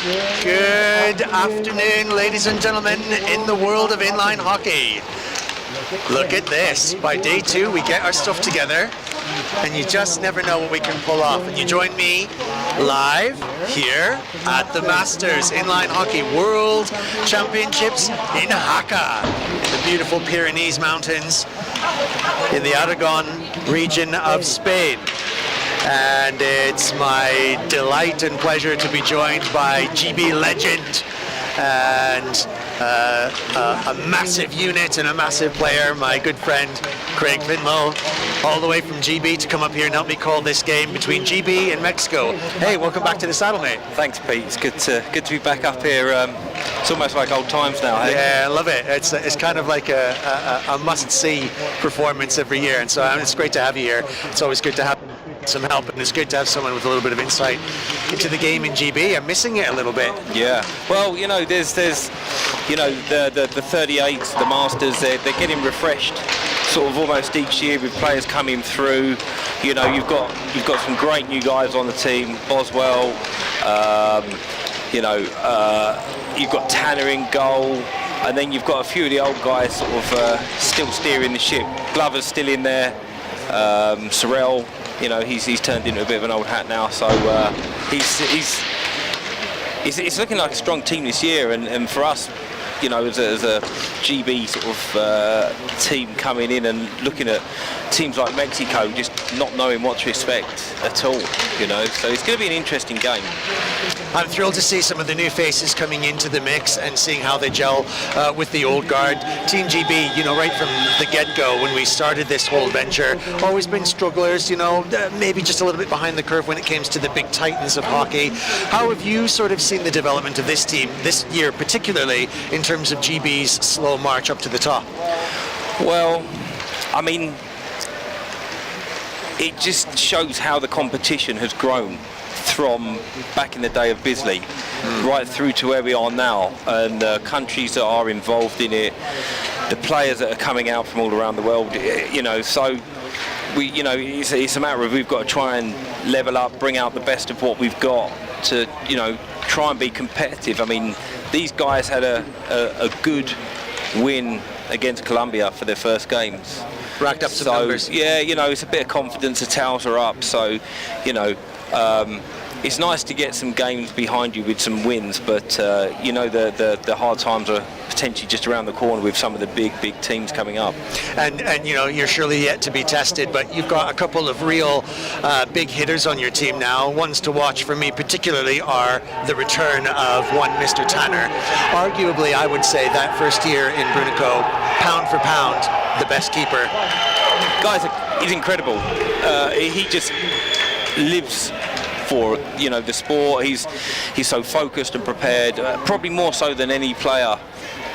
Good afternoon, ladies and gentlemen, in the world of inline hockey. Look at this. By day 2, we get our stuff together, and you just never know what we can pull off. And you join me live here at the Masters Inline Hockey World Championships in Jaca, in the beautiful Pyrenees Mountains, in the Aragon region of Spain. And it's my delight and pleasure to be joined by GB legend and a massive unit and a massive player, my good friend Craig Finlow, all the way from GB to come up here and help me call this game between GB and Mexico. Hey, welcome back to the saddle, mate. Thanks, Pete. It's good to be back up here. It's almost like old times now, hey? Yeah, I love it. It's kind of like a must-see performance every year, and so it's great to have you here. It's always good to have some help, and it's good to have someone with a little bit of insight into the game in GB. I'm missing it a little bit. Yeah. Well, you know, there's you know, the 38s, the Masters, they're getting refreshed sort of almost each year with players coming through. You know, you've got some great new guys on the team, Boswell, you know, you've got Tanner in goal, and then you've got a few of the old guys sort of still steering the ship. Glover's still in there, Sorrell, you know, he's turned into a bit of an old hat now, so it's looking like a strong team this year, and for us, you know, as a GB sort of team coming in and looking at teams like Mexico, just not knowing what to expect at all, you know, so it's going to be an interesting game. I'm thrilled to see some of the new faces coming into the mix and seeing how they gel with the old guard. Team GB, you know, right from the get-go when we started this whole venture, always been strugglers, you know, maybe just a little bit behind the curve when it comes to the big titans of hockey. How have you sort of seen the development of this team this year, particularly in terms of GB's slow march up to the top? Well, I mean, it just shows how the competition has grown from back in the day of Bisley right through to where we are now, and the countries that are involved in it, the players that are coming out from all around the world, you know, so we, you know, it's a matter of we've got to try and level up, bring out the best of what we've got to, you know, try and be competitive. I mean, these guys had a good win against Colombia for their first games. Racked up some numbers. Yeah, you know, it's a bit of confidence, the towels are up, so, you know, it's nice to get some games behind you with some wins, but you know, the hard times are potentially just around the corner with some of the big teams coming up. And you know, you're surely yet to be tested, but you've got a couple of real big hitters on your team now. Ones to watch for me particularly are the return of one Mr. Tanner. Arguably, I would say that first year in Brunico, pound for pound, the best keeper. Guys, he's incredible. He just lives for, you know, the sport. He's so focused and prepared, probably more so than any player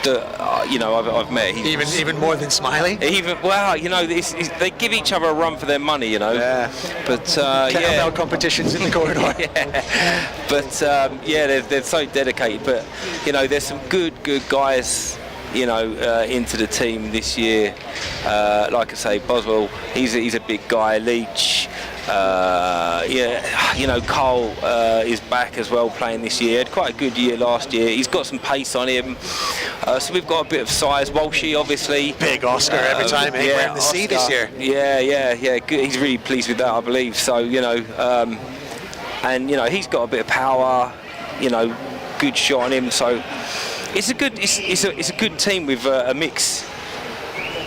that you know I've met. Even more than Smiley. Well, you know, they give each other a run for their money, you know. Yeah. But kettlebell competitions in the corridor. Yeah. But yeah, they're so dedicated. But you know, there's some good guys, you know, into the team this year. Like I say, Boswell, he's a big guy. Leach. Yeah, you know, Cole is back as well, playing this year. Had quite a good year last year. He's got some pace on him, so we've got a bit of size. Walshy, obviously. Big Oscar every time. Hey, we're in the sea this year. Yeah. Good. He's really pleased with that, I believe. So, you know, and you know, he's got a bit of power. You know, good shot on him. So it's a good team with a mix.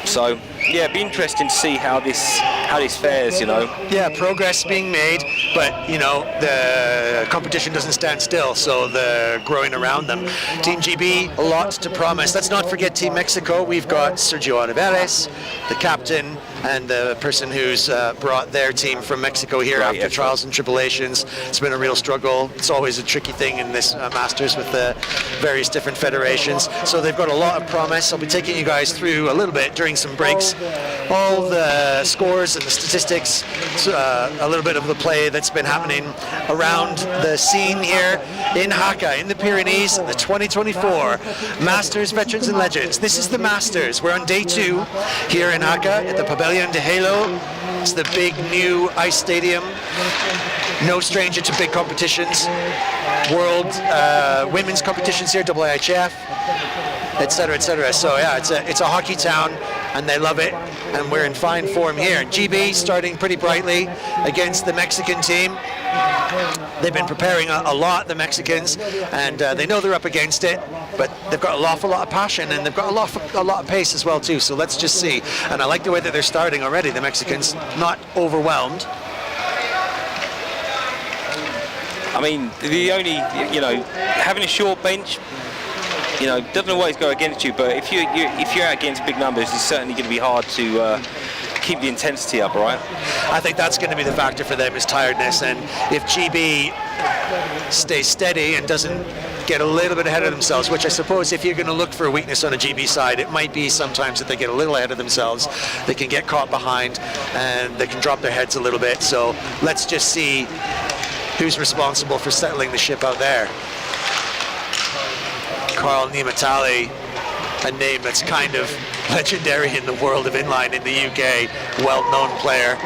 So yeah, it'd be interesting to see how this fares, you know. Yeah, progress being made, but you know, the competition doesn't stand still, so they're growing around them. Team GB, a lot to promise. Let's not forget Team Mexico. We've got Sergio Olivares, the captain, and the person who's brought their team from Mexico here after trials and tribulations. It's been a real struggle. It's always a tricky thing in this Masters with the various different federations. So they've got a lot of promise. I'll be taking you guys through a little bit during some breaks. All the scores and the statistics, a little bit of the play that's been happening around the scene here in Jaca, in the Pyrenees, the 2024 Masters Veterans and Legends. This is the Masters. We're on day 2 here in Jaca at the Pabellón de Hielo. It's the big new ice stadium. No stranger to big competitions. World women's competitions here, IIHF, etc., etc. So yeah, it's a hockey town, and they love it. And we're in fine form here. And GB starting pretty brightly against the Mexican team. They've been preparing a lot, the Mexicans, and they know they're up against it, but they've got an awful lot of passion, and they've got a lot of pace as well too. So let's just see. And I like the way that they're starting already. The Mexicans not overwhelmed. I mean, the only, having a short bench, doesn't always go against you. But if you're out against big numbers, it's certainly going to be hard to keep the intensity up, right? I think that's going to be the factor for them, is tiredness. And if GB stays steady and doesn't get a little bit ahead of themselves, which I suppose if you're going to look for a weakness on a GB side, it might be sometimes that they get a little ahead of themselves, they can get caught behind and they can drop their heads a little bit. So let's just see who's responsible for settling the ship out there. Carl Niemetali, a name that's kind of legendary in the world of inline in the UK, well-known player.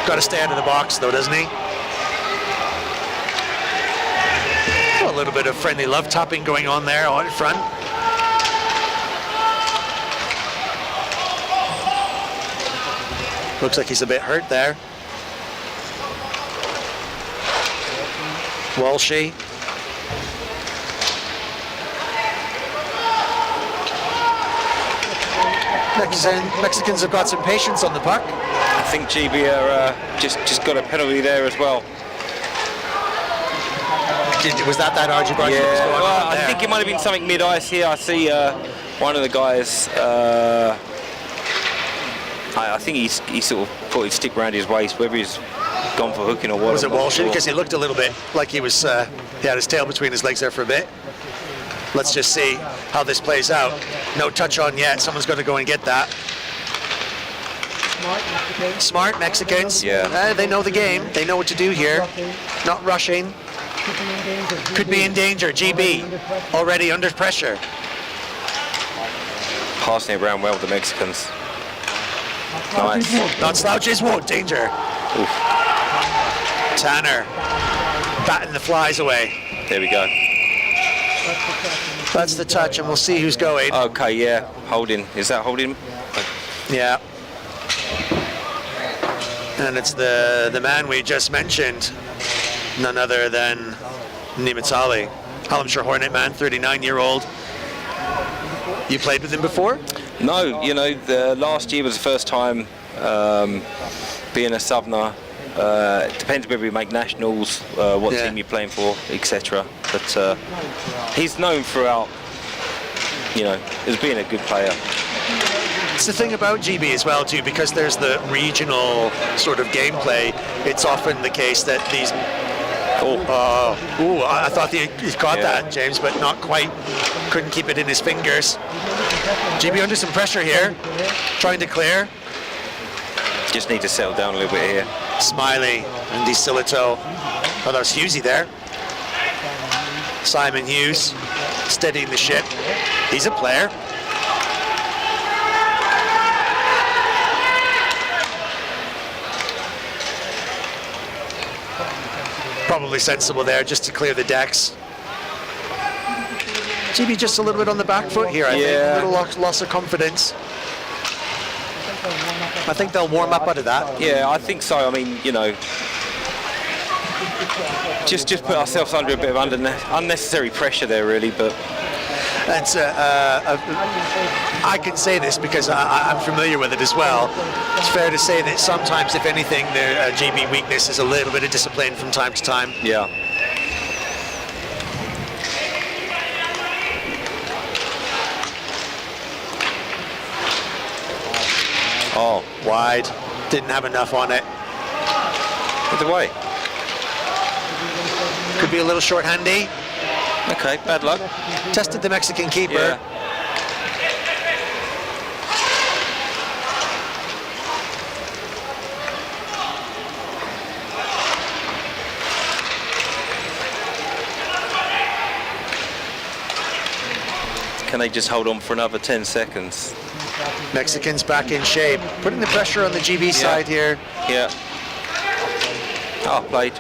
Got to stay out of the box though, doesn't he? A little bit of friendly love tapping going on there out in front. Looks like he's a bit hurt there. Walshy. Mexicans have got some patience on the puck. I think GB are just got a penalty there as well. Was that argy-bargy? Yeah, well, I think it might have been something mid-ice here. I see one of the guys, I think he sort of put his stick around his waist, whether he's gone for hooking or what. Was it Walsh? Because he looked a little bit like he was, he had his tail between his legs there for a bit. Let's just see how this plays out. No touch on yet. Someone's going to go and get that. Smart Mexicans. Yeah. They know the game. They know what to do here. Not rushing. Could be in danger. GB already under pressure. Passing it around well with the Mexicans. Nice. Not slouches. Whoa, danger. Oof. Tanner batting the flies away. There we go. That's the touch, and we'll see who's going. Okay, yeah. Holding. Is that holding? Yeah. And it's the man we just mentioned, none other than Niemetali, Hallamshire Hornet man, 39-year-old. You played with him before? No, the last year was the first time being a Southerner. It depends whether you make nationals, what team you're playing for, etc. But he's known throughout, as being a good player. It's the thing about GB as well too, because there's the regional sort of gameplay. It's often the case that these. I thought he caught that, James, but not quite. Couldn't keep it in his fingers. GB under some pressure here, trying to clear. Just need to settle down a little bit here. Smiley and DeSilito. Oh, that was Hughesy there. Simon Hughes steadying the ship. He's a player. Probably sensible there just to clear the decks. GB just a little bit on the back foot here, I think. A little loss of confidence. I think they'll warm up out of that. Yeah, I think so. I mean, just put ourselves under a bit of unnecessary pressure there, really. But that's I can say this because I'm familiar with it as well. It's fair to say that sometimes, if anything, the GB weakness is a little bit of discipline from time to time. Yeah. Oh, wide. Didn't have enough on it. Either way. Could be a little short-handy. Okay, bad luck. Tested the Mexican keeper. Yeah. Can they just hold on for another 10 seconds? Mexicans back in shape, putting the pressure on the GB side here. Yeah. Oh, played.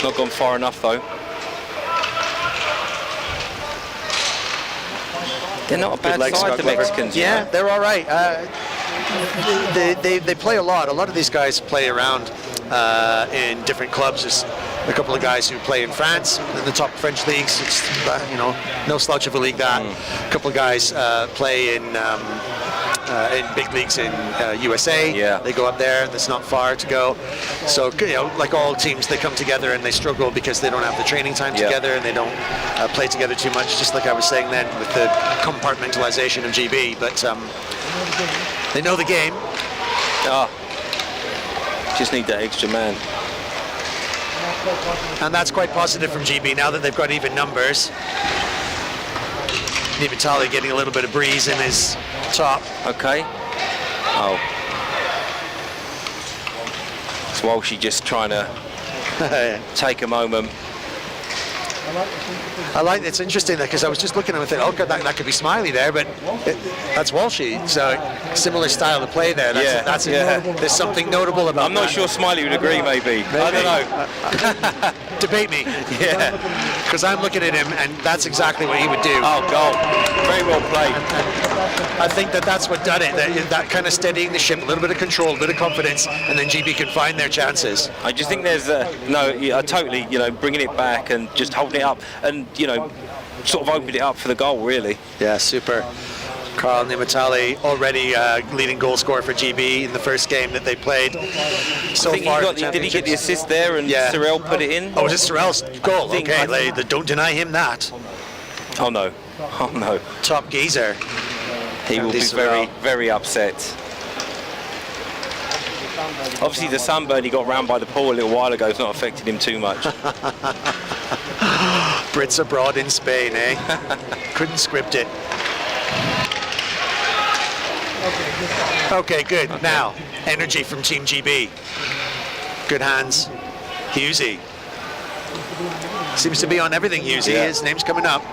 Not gone far enough though. They're not a bad side, the Mexicans. Yeah, you know? they're all right. They play a lot. A lot of these guys play around in different clubs. There's a couple of guys who play in France, in the top French leagues. It's, no slouch of a league that. A couple of guys play in big leagues in USA. Yeah. They go up there. That's not far to go. So, like all teams, they come together and they struggle because they don't have the training time together and they don't play together too much, just like I was saying then with the compartmentalization of GB. But they know the game. Just need that extra man. And that's quite positive from GB now that they've got even numbers. Nimitali getting a little bit of breeze in his top. Okay. Oh. It's Walshy just trying to take a moment. I like it's interesting because I was just looking at it and thinking, oh god, that could be Smiley there, but that's Walshy. So similar style of play there. There's something notable about. I'm not sure Smiley would agree. Maybe. I don't know. Debate me. Yeah. Because I'm looking at him and that's exactly what he would do. Oh goal. Very well played. I think that's what done it. That kind of steadying the ship, a little bit of control, a bit of confidence, and then GB can find their chances. I just think there's totally, bringing it back and just holding it up and, sort of opened it up for the goal, really. Yeah, super. Carl Nimitali already leading goal scorer for GB in the first game that they played so far. Did he get the assist there and Sorrell put it in? Oh, was it Sorrell's goal? Okay, don't deny him that. Oh no. Oh no. Top geezer. He will be very, very upset. Obviously the sunburn he got round by the pool a little while ago has not affected him too much. Brits abroad in Spain, eh? Couldn't script it. Okay, good. Now, energy from Team GB. Good hands. Hughesy. Seems to be on everything, Hughesy. Yeah. His name's coming up.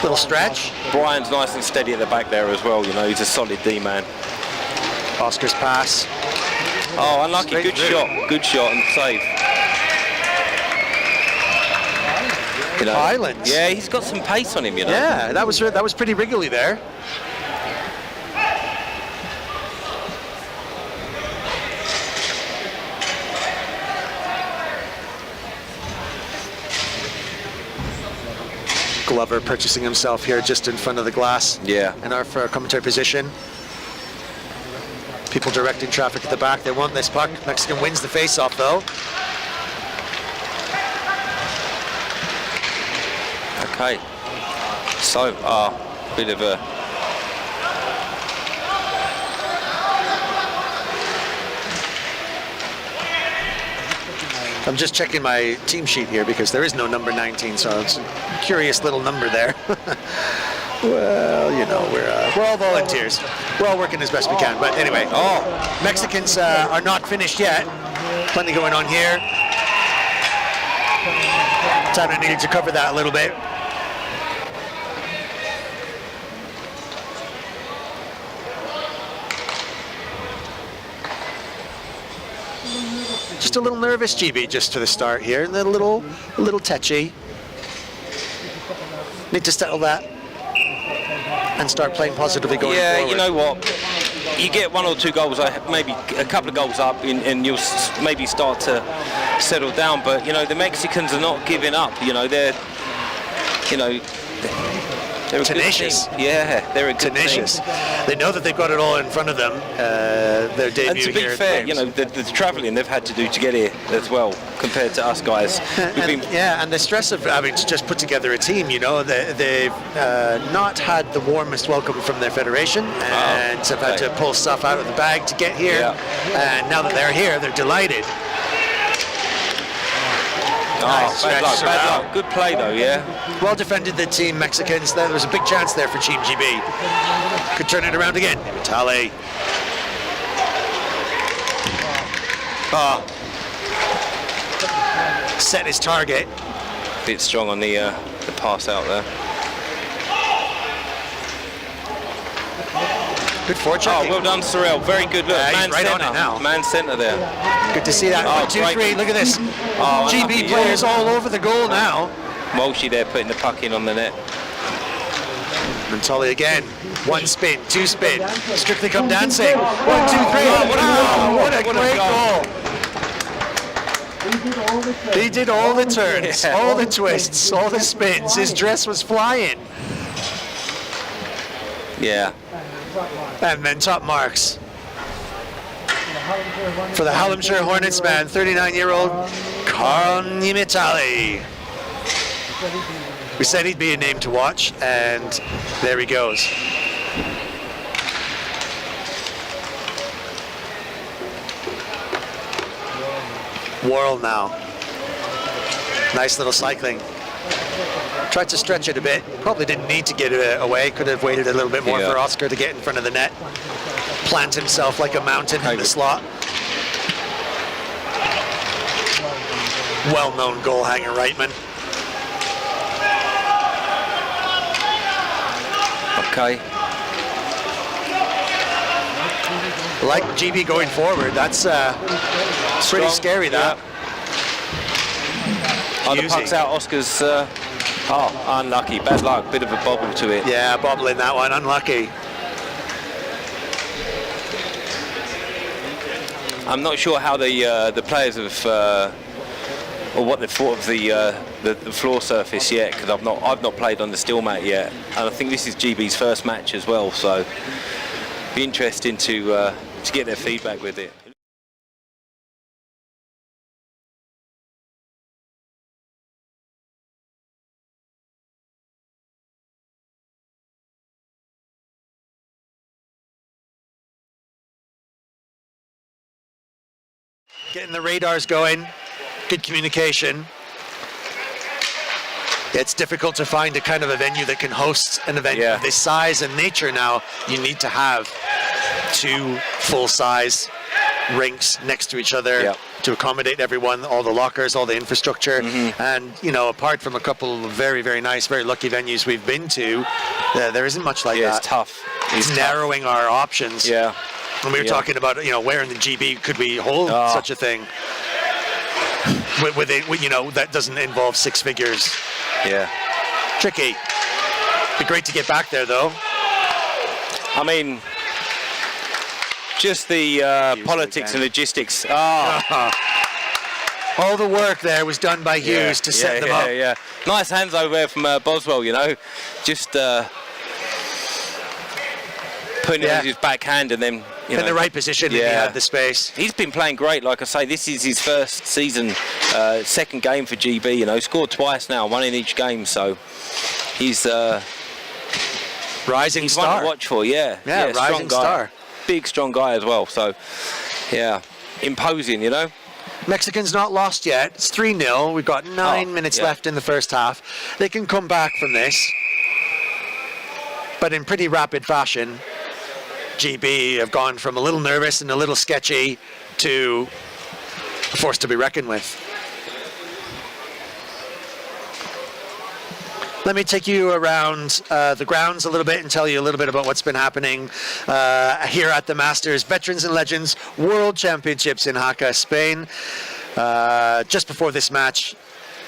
Little stretch. Brian's nice and steady at the back there as well, he's a solid D-man. Oscar's pass. Oh, unlucky. Good shot and save. Islands. Yeah, he's got some pace on him, Yeah, that was pretty wriggly there. Glover purchasing himself here just in front of the glass. Yeah. In our commentary position. People directing traffic at the back. They want this puck. Mexican wins the face-off though. Okay. So, bit of a... I'm just checking my team sheet here because there is no number 19, so it's a curious little number there. Well, we're all volunteers. We're all working as best we can. But anyway, Mexicans are not finished yet. Plenty going on here. Tanner needed to cover that a little bit. Just a little nervous, GB, just to the start here, and then a little tetchy. Need to settle that and start playing positively going forward. Yeah, you know what? You get one or two goals, maybe a couple of goals up, and you'll maybe start to settle down. But the Mexicans are not giving up. They're tenacious. Yeah, they're a good tenacious. team. They know that they've got it all in front of them. Their debut and to be here fair, the travelling they've had to do to get here as well, compared to us guys. And the stress of having to just put together a team. They've not had the warmest welcome from their federation, and have had to pull stuff out of the bag to get here. Yeah. And now that they're here, they're delighted. Nice bad luck. Good play though, yeah. Well defended the team Mexicans. There was a big chance there for Team GB. Could turn it around again. Vitale. Set his target. Bit strong on the pass out there. Good forechecking. Oh, well done, Sorrell. Very good look. Yeah, Man he's right on centre. it now. Man centre there. Good to see that. Oh, 1, 2, great. 3. Look at this. Oh, GB unlucky, players all over the goal now. Walshy there putting the puck in on the net. And Tully again. 1 spin, 2 spin. Strictly come dancing. 1, 2, 3. Oh, what a great goal. He did all the turns, all the twists, all the spins. His dress was flying. Yeah. And then top marks for the Hallamshire Hornets man, 39-year-old Carl Nimitali. We said he'd be a name to watch, and there he goes. Whirl now. Nice little cycling. Tried to stretch it a bit. Probably didn't need to get it away. Could have waited a little bit more for Oscar to get in front of the net. Plant himself like a mountain in the slot. Well-known goal hanger rightman. Okay. Like GB going forward. That's pretty scary, that. Oh, the puck's out. Oscar's unlucky. Bad luck. Bit of a bobble to it. Yeah, bobbling that one. Unlucky. I'm not sure how the players have or what they've thought of the floor surface yet, because I've not played on the Stilmat yet, and I think this is GB's first match as well, so be interesting to get their feedback with it. Getting the radars going. Good communication. It's difficult to find a kind of a venue that can host an event of this size and nature now. You need to have 2 full-size rinks next to each other to accommodate everyone, all the lockers, all the infrastructure. And, you know, apart from a couple of very, very nice, very lucky venues we've been to, there isn't much like that. It's tough. It's narrowing our options. Yeah. And we were talking about, you know, where in the GB could we hold such a thing? With it, you know, that doesn't involve 6 figures. Yeah. Tricky. Be great to get back there, though. I mean, just the politics and logistics. All the work there was done by Hughes to set them up. Yeah. Nice hands over there from Boswell, you know. Just putting it in his backhand and then in the right position, and he had the space. He's been playing great, like I say. This is his first season, second game for GB. You know, scored twice now, 1 in each game. So he's rising he's star. One to watch for. Yeah, rising star. Big, strong guy as well. So yeah, imposing. You know. Mexicans not lost yet. It's 3-0. We've got 9 minutes left in the first half. They can come back from this, but in pretty rapid fashion. GB have gone from a little nervous and a little sketchy to a force to be reckoned with. Let me take you around the grounds a little bit and tell you a little bit about what's been happening here at the Masters Veterans and Legends World Championships in Jaca, Spain. Just before this match,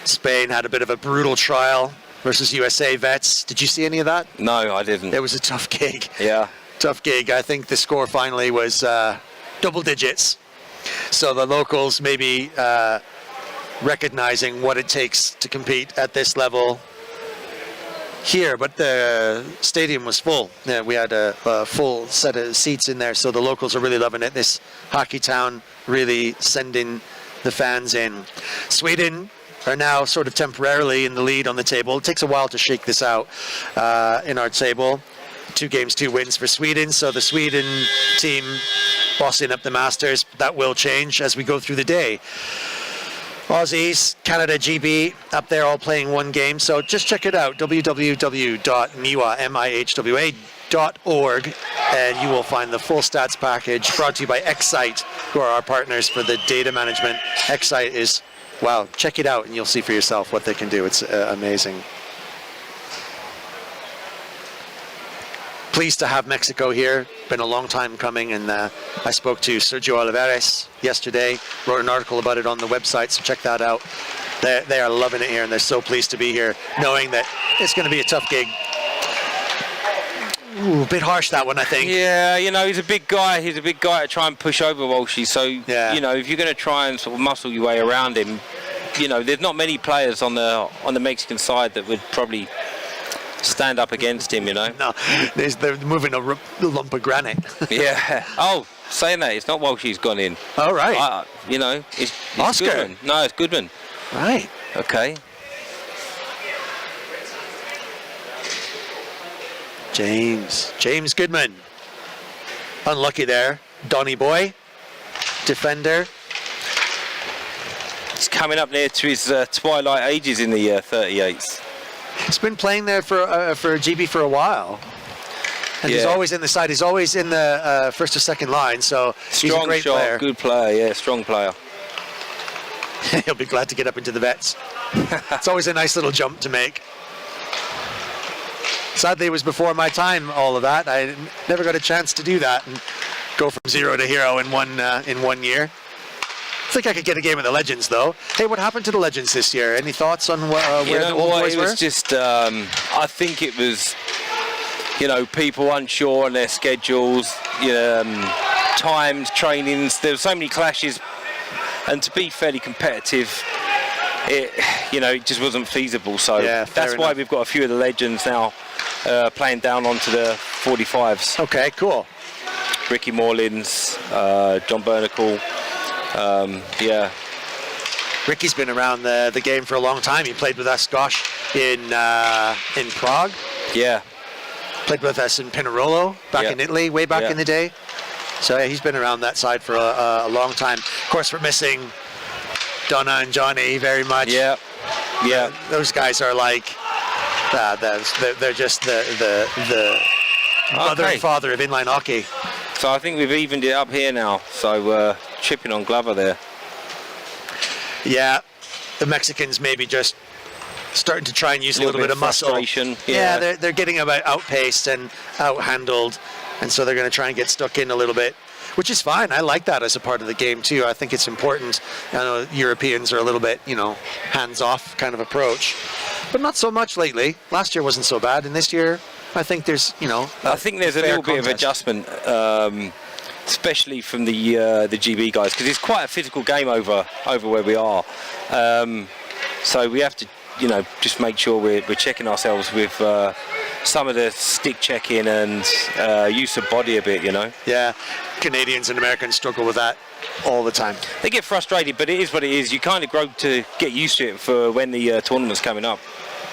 Spain had a bit of a brutal trial versus USA vets. Did you see any of that? No, I didn't. It was a tough gig. Yeah. Tough gig. I think the score finally was double digits. So the locals maybe recognizing what it takes to compete at this level here, but the stadium was full. Yeah, we had a full set of seats in there, so the locals are really loving it. This hockey town really sending the fans in. Sweden are now sort of temporarily in the lead on the table. It takes a while to shake this out in our table. 2 games, 2 wins for Sweden. So the Sweden team bossing up the Masters. That will change as we go through the day. Aussies, Canada, GB, up there all playing 1 game. So just check it out, www.mihwa.org, and you will find the full stats package brought to you by Excite, who are our partners for the data management. Excite is, wow, check it out and you'll see for yourself what they can do. It's amazing. Please pleased to have Mexico here. Been a long time coming, and I spoke to Sergio Olivares yesterday, wrote an article about it on the website, so check that out. They are loving it here, and they're so pleased to be here, knowing that it's going to be a tough gig. Ooh, a bit harsh, that one, I think. Yeah, you know, he's a big guy. He's a big guy to try and push over Walshy. So, Yeah. you know, if you're going to try and sort of muscle your way around him, you know, there's not many players on the Mexican side that would probably stand up against him, you know. No, they're moving a lump of granite. Yeah. Oh, saying that, it's not Walshy's gone in. All right. You know, it's Oscar. Goodman. No, it's Goodman. Right. Okay. James Goodman. Unlucky there. Donny Boy, defender. He's coming up near to his twilight ages in the 38s. He's been playing there for GB for a while. And he's Yeah. always in the side. He's always in the first or second line, so he's a Strong great shot, player. good player, yeah, strong player. He'll be glad to get up into the vets. It's always a nice little jump to make. Sadly, it was before my time, all of that. I never got a chance to do that and go from 0 to hero in one year. I think I could get a game of the Legends, though. Hey, what happened to the Legends this year? Any thoughts on where You the know old what? boys It were? was just, I think it was, you know, people unsure on their schedules, times, trainings. There were so many clashes, and to be fairly competitive, it just wasn't feasible. So Yeah, fair that's why enough. we've got a few of the legends now playing down onto the 45s. Okay, cool. Ricky Morlins, John Bernacle. Yeah. Ricky's been around the game for a long time. He played with us, gosh, in Prague. Yeah. Played with us in Pinerolo back in Italy, way back in the day. So yeah, he's been around that side for a long time. Of course, we're missing Donna and Johnny very much. Yeah. Yeah. Those guys are like, they're just the mother and father of inline hockey. So I think we've evened it up here now. So chipping on Glover there. Yeah, the Mexicans maybe just starting to try and use a little bit of muscle. Frustration. Yeah, they're getting about outpaced and outhandled, and so they're going to try and get stuck in a little bit, which is fine. I like that as a part of the game too. I think it's important. I know Europeans are a little bit, hands-off kind of approach, but not so much lately. Last year wasn't so bad, and this year I think there's, I think there's a little bit of adjustment, especially from the GB guys, because it's quite a physical game over where we are. So we have to, just make sure we're checking ourselves with some of the stick checking and use of body a bit, Yeah, Canadians and Americans struggle with that all the time. They get frustrated, but it is what it is. You kind of grow to get used to it for when the tournament's coming up.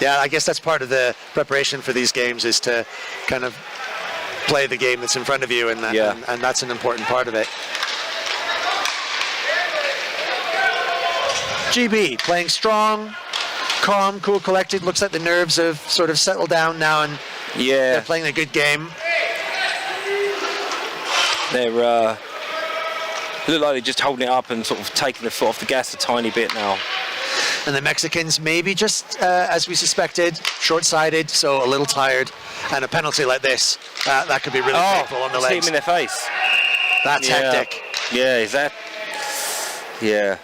Yeah, I guess that's part of the preparation for these games, is to kind of play the game that's in front of you, and that's an important part of it. GB playing strong, calm, cool, collected. Looks like the nerves have sort of settled down now, and they're playing a good game. They're look like they're just holding it up and sort of taking the foot off the gas a tiny bit now. And the Mexicans maybe just, as we suspected, short-sighted, so a little tired. And a penalty like this, that could be really painful on the see legs. him in their face. That's hectic. Yeah, is that? Yeah.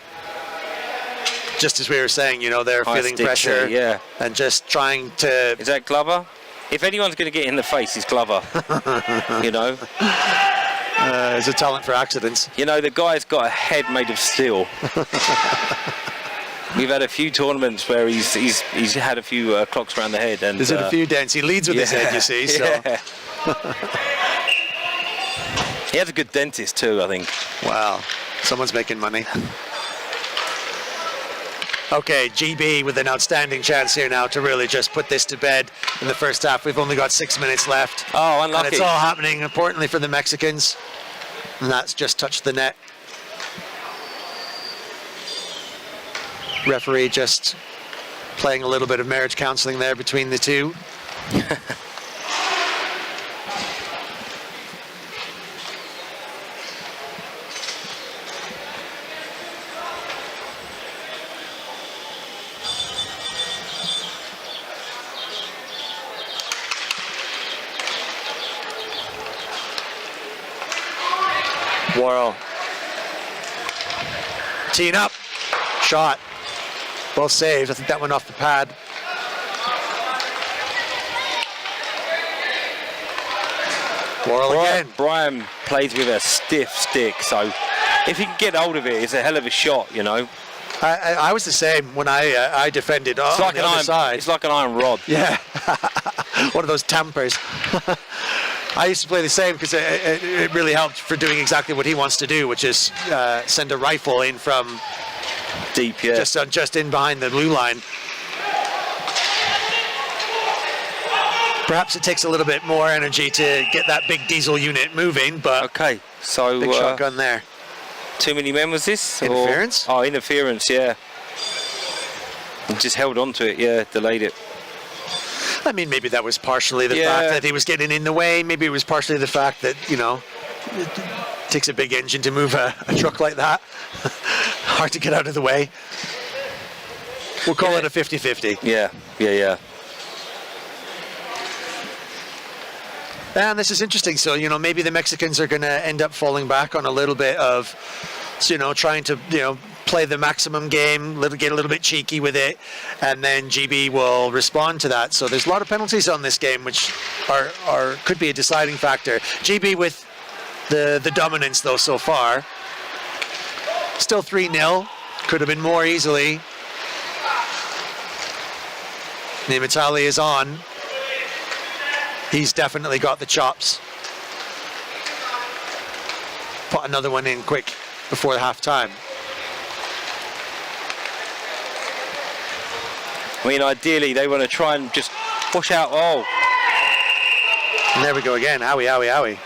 Just as we were saying, they're High feeling stick pressure there, and just trying to... Is that Glover? If anyone's going to get in the face, it's Glover. There's a talent for accidents. The guy's got a head made of steel. We've had a few tournaments where he's had a few clocks around the head, and There's a few dents. He leads with his head, you see. So. Yeah. He has a good dentist too, I think. Wow, someone's making money. Okay, GB with an outstanding chance here now to really just put this to bed in the first half. We've only got 6 minutes left. Oh, unlucky. And it's all happening, importantly, for the Mexicans. And that's just touched the net. Referee just playing a little bit of marriage counseling there between the two. Worrell. Teeing up. Shot. Well saved. I think that went off the pad. Worrell again. Brian plays with a stiff stick, so if he can get hold of it, it's a hell of a shot, you know. I was the same when I defended on the other side. It's like an iron rod. Yeah. One of those tampers. I used to play the same because it really helped for doing exactly what he wants to do, which is send a rifle in from deep, yeah. Just in behind the blue line. Perhaps it takes a little bit more energy to get that big diesel unit moving, but okay, so big shotgun there. Too many men was this? Interference? Oh, interference, yeah. He just held on to it, yeah, delayed it. I mean, maybe that was partially the fact that he was getting in the way. Maybe it was partially the fact that, you know, it takes a big engine to move a truck like that. Hard to get out of the way. We'll call it a 50-50. Yeah. And this is interesting. So, you know, maybe the Mexicans are going to end up falling back on a little bit of, you know, trying to, you know, play the maximum game, get a little bit cheeky with it, and then GB will respond to that. So there's a lot of penalties on this game, which are could be a deciding factor. GB with the dominance though so far. Still 3-0. Could have been more easily. Nimitali is on. He's definitely got the chops. Put another one in quick before the half time. I mean, ideally, they want to try and just push out. Oh. And there we go again. Owie.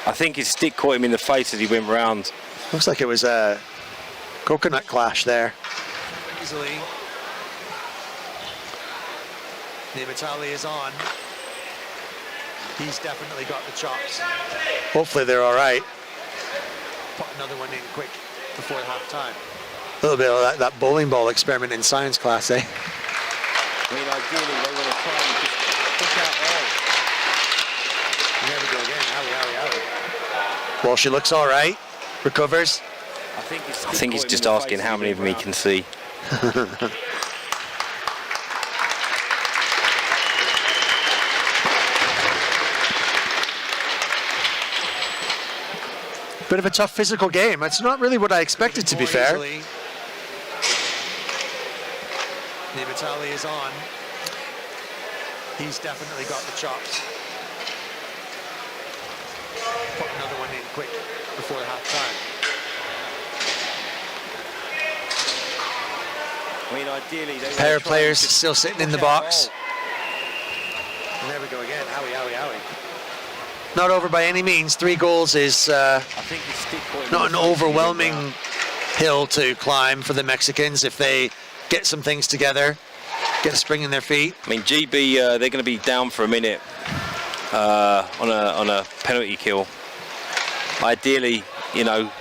I think his stick caught him in the face as he went round. Looks like it was a coconut clash there. Easily. Nimitali is on. He's definitely got the chops. Hopefully they're all right. Put another one in quick before half time. A little bit of that bowling ball experiment in science class, eh? I mean, ideally, they want to try and just push out all. There we go again. Owie. Well, she looks all right. Recovers. I think he's just asking how many of them he can see. Bit of a tough physical game. It's not really what I expected, to be fair. Nimitali is on. He's definitely got the chops. Put another one in quick before half time. I mean, ideally, they pair of players still sitting in the box. And there we go again. Owie. Not over by any means. 3 goals is not an overwhelming hill to climb for the Mexicans if they get some things together, get a spring in their feet. I mean, GB, they're going to be down for a minute on a penalty kill. Ideally, you know,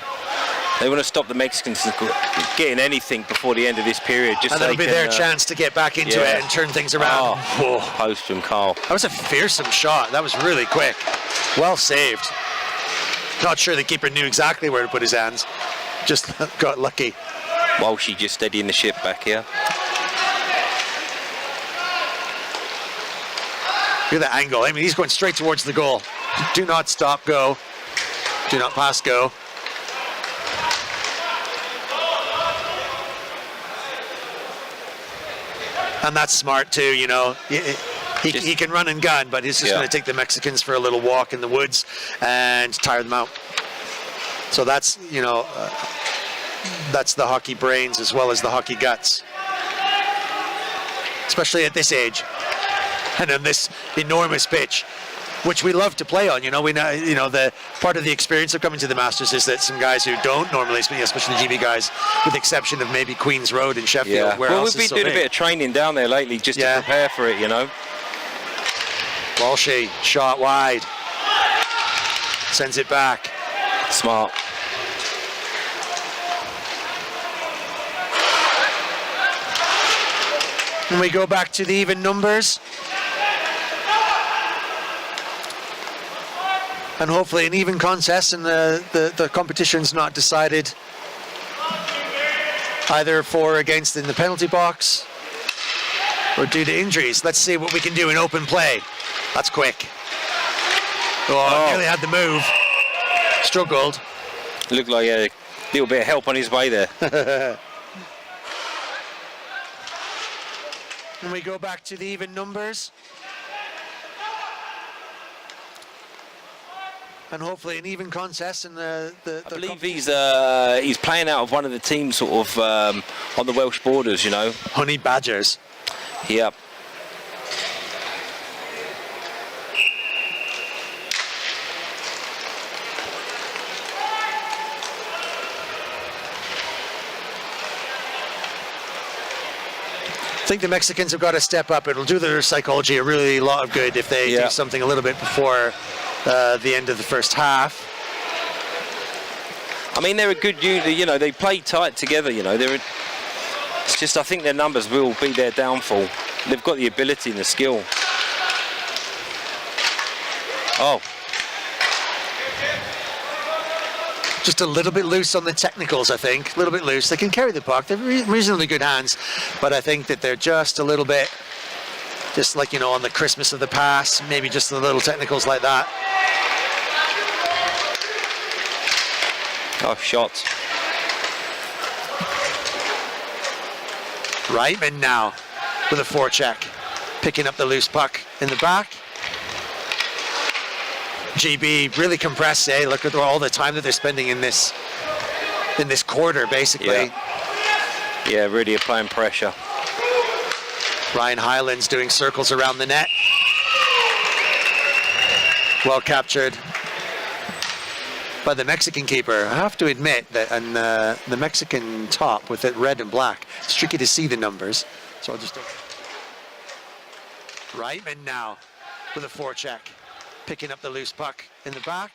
they want to stop the Mexicans from getting anything before the end of this period. Just and so that'll be their chance to get back into it and turn things around. Post from Carl. That was a fearsome shot. That was really quick. Well saved. Not sure the keeper knew exactly where to put his hands. Just got lucky. Walshy just steadying the ship back here. Look at that angle. I mean, he's going straight towards the goal. Do not stop, go. Do not pass, go. And that's smart too, you know. He can run and gun, but he's just going to take the Mexicans for a little walk in the woods and tire them out. So that's, you know, that's the hockey brains as well as the hockey guts. Especially at this age and on this enormous pitch, which we love to play on. You know, we know, you know, the part of the experience of coming to the Masters is that some guys who don't normally, especially the GB guys, with the exception of maybe Queen's Road in Sheffield, where well, else we've been doing a bit of training down there lately just to prepare for it, you know. Walshy, shot wide, sends it back. Smart. And we go back to the even numbers. And hopefully an even contest, and the competition's not decided either for or against in the penalty box or due to injuries. Let's see what we can do in open play. That's quick. Oh, nearly had the move. Struggled. Looked like a little bit of help on his way there. And we go back to the even numbers. And hopefully an even contest, and I believe he's playing out of one of the teams sort of on the Welsh borders, you know. Honey Badgers. Yep. I think the Mexicans have got to step up. It'll do their psychology a really lot of good if they do something a little bit before the end of the first half. I mean, they're a good unit, you know, they play tight together, you know. It's just, I think their numbers will be their downfall. They've got the ability and the skill. Oh. Just a little bit loose on the technicals, I think. A little bit loose. They can carry the puck. They're reasonably good hands, but I think that they're just a little bit, just like, you know, on the Christmas of the pass, maybe just the little technicals like that. Oh, shots. Reitman now with a forecheck, picking up the loose puck in the back. GB really compressed, eh? Look at all the time that they're spending in this quarter, basically. Yeah, really applying pressure. Ryan Highland's doing circles around the net. Well captured by the Mexican keeper. I have to admit that on the Mexican top with it red and black, it's tricky to see the numbers. So I'll just... Reitman now with a forecheck, picking up the loose puck in the back.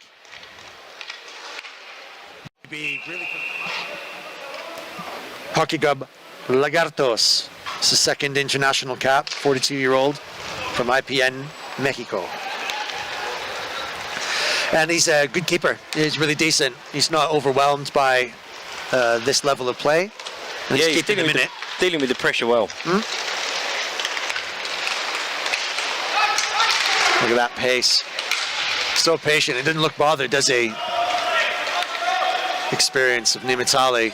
Hockey Club Lagartos. It's the second international cap, 42-year-old from IPN, Mexico. And he's a good keeper. He's really decent. He's not overwhelmed by this level of play. And he's dealing with the pressure well. Look at that pace. So patient. He didn't look bothered, does he? Experience of Nimitali.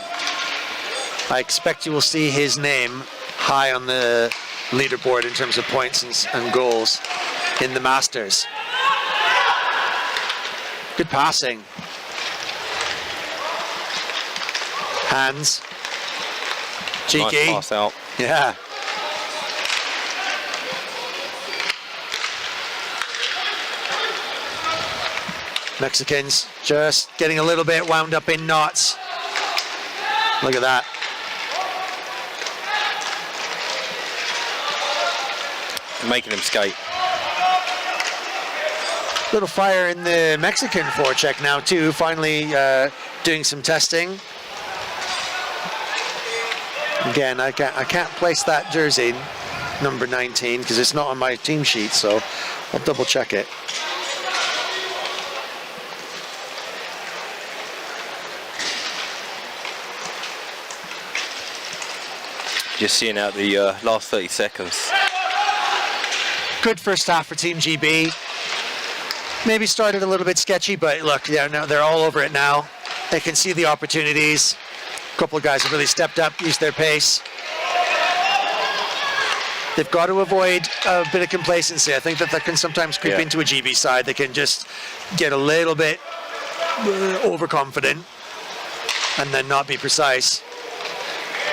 I expect you will see his name high on the leaderboard in terms of points and goals in the Masters. Good passing. Hands. Cheeky. Nice pass out. Yeah. Mexicans just getting a little bit wound up in knots. Look at that. Making him skate. Little fire in the Mexican forecheck now too, finally doing some testing. Again, I can't place that jersey, number 19, because it's not on my team sheet, so I'll double check it. Just seeing out the last 30 seconds. Good first half for Team GB. Maybe started a little bit sketchy, but look, they're all over it now. They can see the opportunities. A couple of guys have really stepped up, used their pace. They've got to avoid a bit of complacency. I think that can sometimes creep into a GB side. They can just get a little bit overconfident and then not be precise.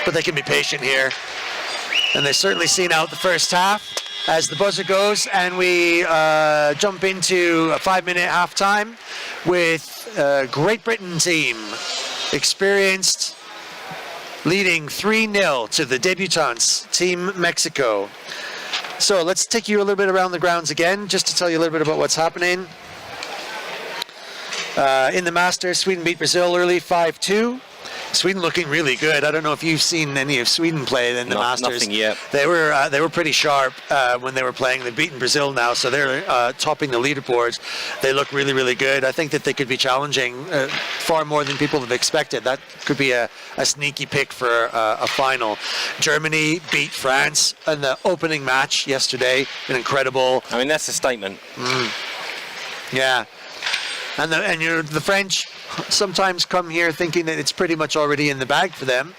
But they can be patient here. And they've certainly seen out the first half as the buzzer goes, and we jump into a 5-minute halftime with Great Britain team, experienced, leading 3-0 to the debutants, Team Mexico. So let's take you a little bit around the grounds again, just to tell you a little bit about what's happening. In the Masters, Sweden beat Brazil early 5-2. Sweden looking really good. I don't know if you've seen any of Sweden play in the Masters. Nothing yet. They were pretty sharp when they were playing. They've beaten Brazil now, so they're topping the leaderboards. They look really, really good. I think that they could be challenging far more than people have expected. That could be a sneaky pick for a final. Germany beat France in the opening match yesterday. An incredible. I mean, that's a statement. Yeah. And the French sometimes come here thinking that it's pretty much already in the bag for them.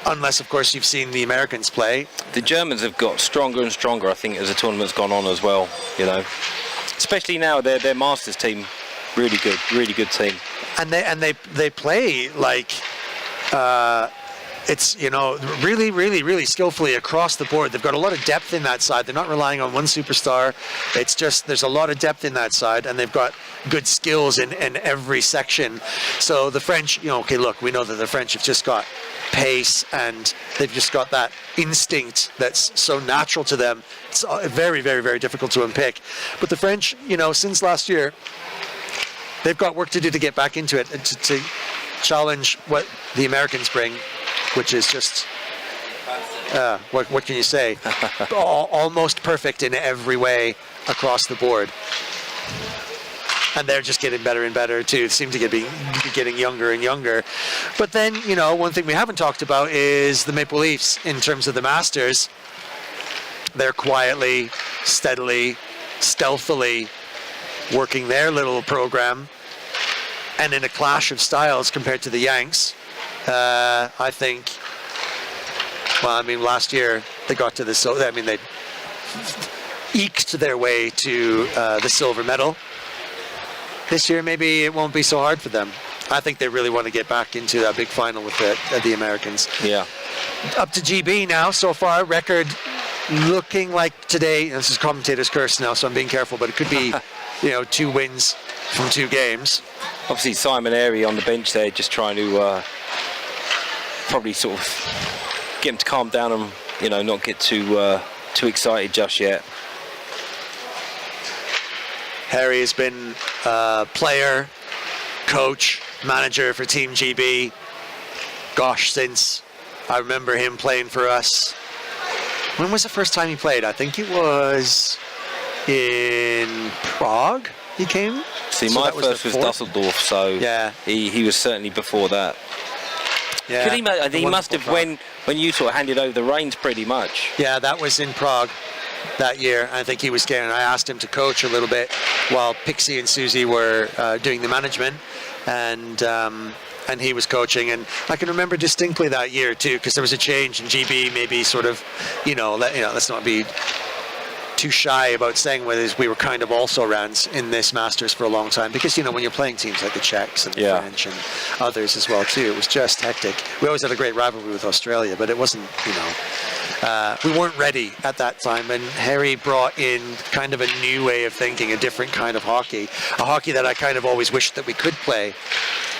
Unless, of course, you've seen the Americans play. The Germans have got stronger and stronger, I think, as the tournament's gone on as well, you know. Especially now, their Masters team, really good team. And they play like it's, you know, really, really, really skillfully across the board. They've got a lot of depth in that side. They're not relying on one superstar. It's just there's a lot of depth in that side, and they've got good skills in every section. So the French, you know, okay, look, we know that the French have just got pace, and they've just got that instinct that's so natural to them. It's very, very, very difficult to unpick. But the French, you know, since last year, they've got work to do to get back into it and to challenge what the Americans bring, which is just, what can you say? Almost perfect in every way across the board. And they're just getting better and better too. Seem to be getting younger and younger. But then, you know, one thing we haven't talked about is the Maple Leafs in terms of the Masters. They're quietly, steadily, stealthily working their little program. And in a clash of styles compared to the Yanks, I think, well, I mean, last year they got to they eked their way to the silver medal. This year, maybe it won't be so hard for them. I think they really want to get back into that big final with the Americans. Yeah. Up to GB now, so far, record looking like today, this is commentator's curse now, so I'm being careful, but it could be, you know, 2 wins from 2 games. Obviously, Simon Airy on the bench there, just trying to probably sort of get him to calm down and, you know, not get too excited just yet. Harry has been player, coach, manager for Team GB. Gosh, since I remember him playing for us. When was the first time he played? I think it was in Prague he came. See, my first was Dusseldorf, so yeah, he was certainly before that. Yeah, he must have when you sort of handed over the reins pretty much. Yeah, that was in Prague that year. I think he was getting. I asked him to coach a little bit while Pixie and Susie were doing the management, and he was coaching. And I can remember distinctly that year too, because there was a change in GB. Maybe sort of, let's not be too shy about saying whether we were kind of also rans in this Masters for a long time, because, you know, when you're playing teams like the Czechs and the French and others as well too, it was just hectic. We always had a great rivalry with Australia, but it wasn't, you know, we weren't ready at that time, and Harry brought in kind of a new way of thinking, a different kind of hockey, a hockey that I kind of always wished that we could play.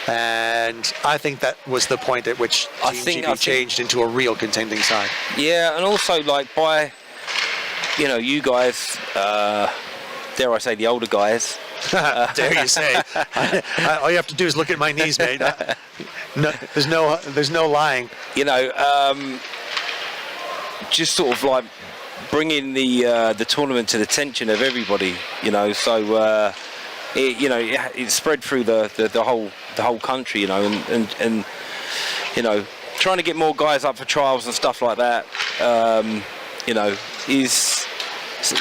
And I think that was the point at which Team GB changed into a real contending side. Yeah, and also like by, you know, you guys, dare I say the older guys. Dare you say. All you have to do is look at my knees, mate. No, there's no lying. You know, just sort of like bringing the tournament to the attention of everybody, you know, so it spread through the whole country, you know, and you know, trying to get more guys up for trials and stuff like that, you know, is,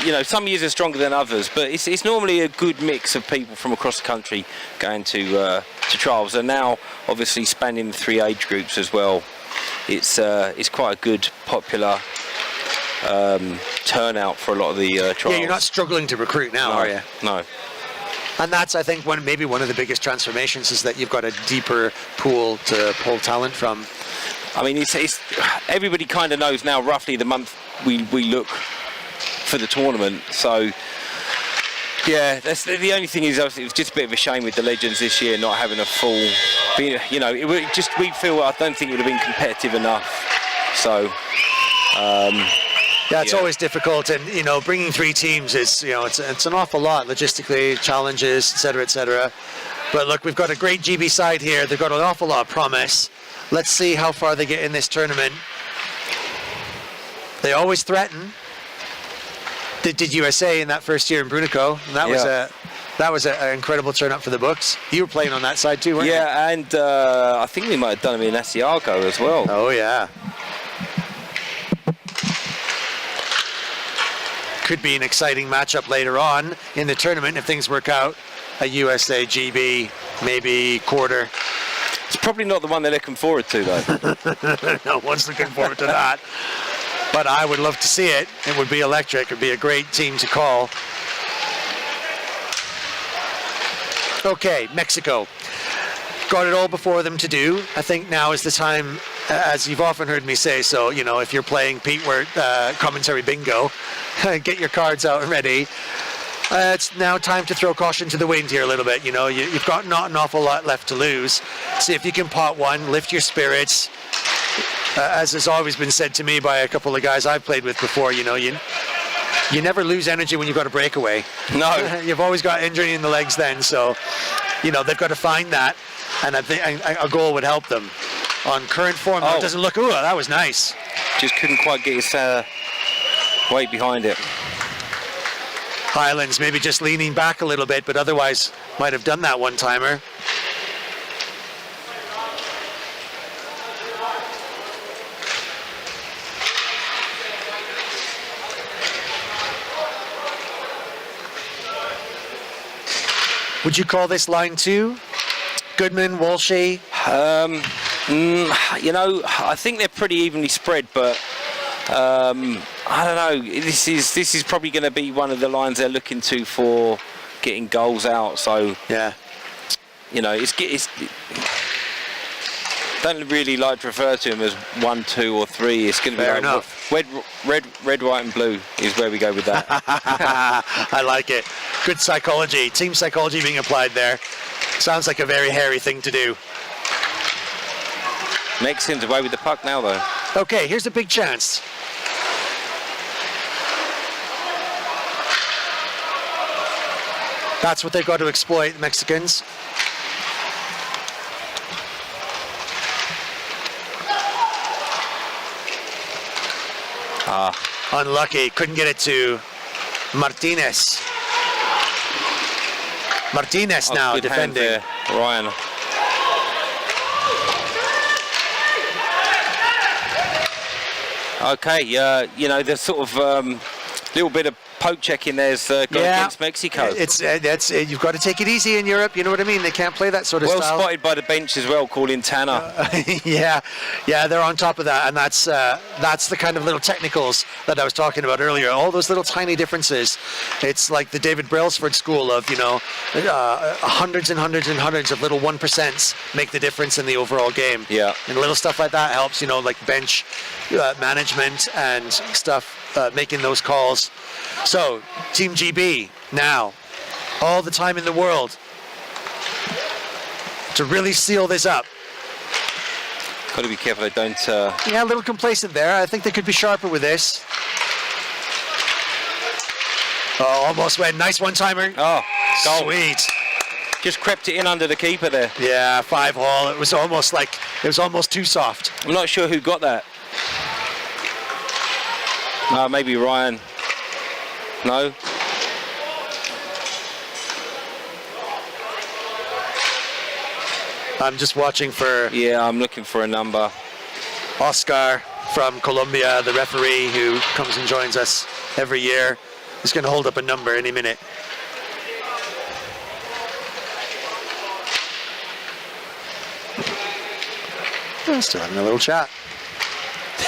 you know, some years are stronger than others, but it's normally a good mix of people from across the country going to trials, and now obviously spanning the 3 age groups as well. It's quite a good, popular turnout for a lot of the trials. Yeah, you're not struggling to recruit now, are you? No. And that's, I think, maybe one of the biggest transformations is that you've got a deeper pool to pull talent from. I mean, it's everybody kind of knows now roughly the month we look for the tournament. So, yeah, that's the only thing is, obviously, it was just a bit of a shame with the Legends this year not having a full. You know, we feel, I don't think it would have been competitive enough. So. Yeah, it's always difficult, and, you know, bringing 3 teams is, you know, it's an awful lot logistically, challenges, etc., etc. But look, we've got a great GB side here. They've got an awful lot of promise. Let's see how far they get in this tournament. They always threaten. Did USA in that first year in Brunico. And that was an incredible turn up for the books. You were playing on that side too, weren't you? Yeah, and I think we might have done them in Asiago as well. Oh, yeah. Could be an exciting matchup later on in the tournament if things work out. A USA GB, maybe quarter. It's probably not the one they're looking forward to, though. No one's looking forward to that. But I would love to see it. It would be electric. It would be a great team to call. Okay, Mexico. Got it all before them to do. I think now is the time, as you've often heard me say, so, you know, if you're playing Pete Wirt commentary bingo, get your cards out and ready. It's now time to throw caution to the wind here a little bit. You know, you've got not an awful lot left to lose. See if you can pot one, lift your spirits. As has always been said to me by a couple of guys I've played with before, you know, you never lose energy when you've got a breakaway. No. You've always got injury in the legs then, so, you know, they've got to find that, and I think a goal would help them. On current form, it doesn't look, ooh, that was nice. Just couldn't quite get his weight behind it. Highlands maybe just leaning back a little bit, but otherwise might have done that one-timer. Would you call this line 2? Goodman, Walshy? You know, I think they're pretty evenly spread, but I don't know. This is probably going to be one of the lines they're looking to for getting goals out. So yeah, you know, it's don't really like to refer to them as 1, 2, or 3. It's going to be fair like enough. Red, white, and blue is where we go with that. I like it. Good psychology, team psychology being applied there. Sounds like a very hairy thing to do. Mexicans away with the puck now, though. Okay, here's a big chance. That's what they've got to exploit, the Mexicans. Unlucky, couldn't get it to Martinez. Martinez now good defending. hand there, Ryan. Okay, you know, there's sort of little bit of poke checking there's gone against Mexico. It's you've got to take it easy in Europe. You know what I mean? They can't play that sort of style. Well spotted by the bench as well, calling Tanner. Yeah, they're on top of that, and that's the kind of little technicals that I was talking about earlier. All those little tiny differences. It's like the David Brailsford school of, you know, hundreds and hundreds and hundreds of little 1% make the difference in the overall game. Yeah. And little stuff like that helps, you know, like bench management and stuff, making those calls. So, Team GB now, all the time in the world to really seal this up. Got to be careful they don't... Yeah, a little complacent there. I think they could be sharper with this. Oh, almost went. Nice one-timer. Oh, goal. Sweet. Just crept it in under the keeper there. Yeah, 5-haul. It was almost too soft. I'm not sure who got that. Maybe Ryan. No. I'm just watching for... Yeah, I'm looking for a number. Oscar from Colombia, the referee who comes and joins us every year. He's going to hold up a number any minute. Still having a little chat.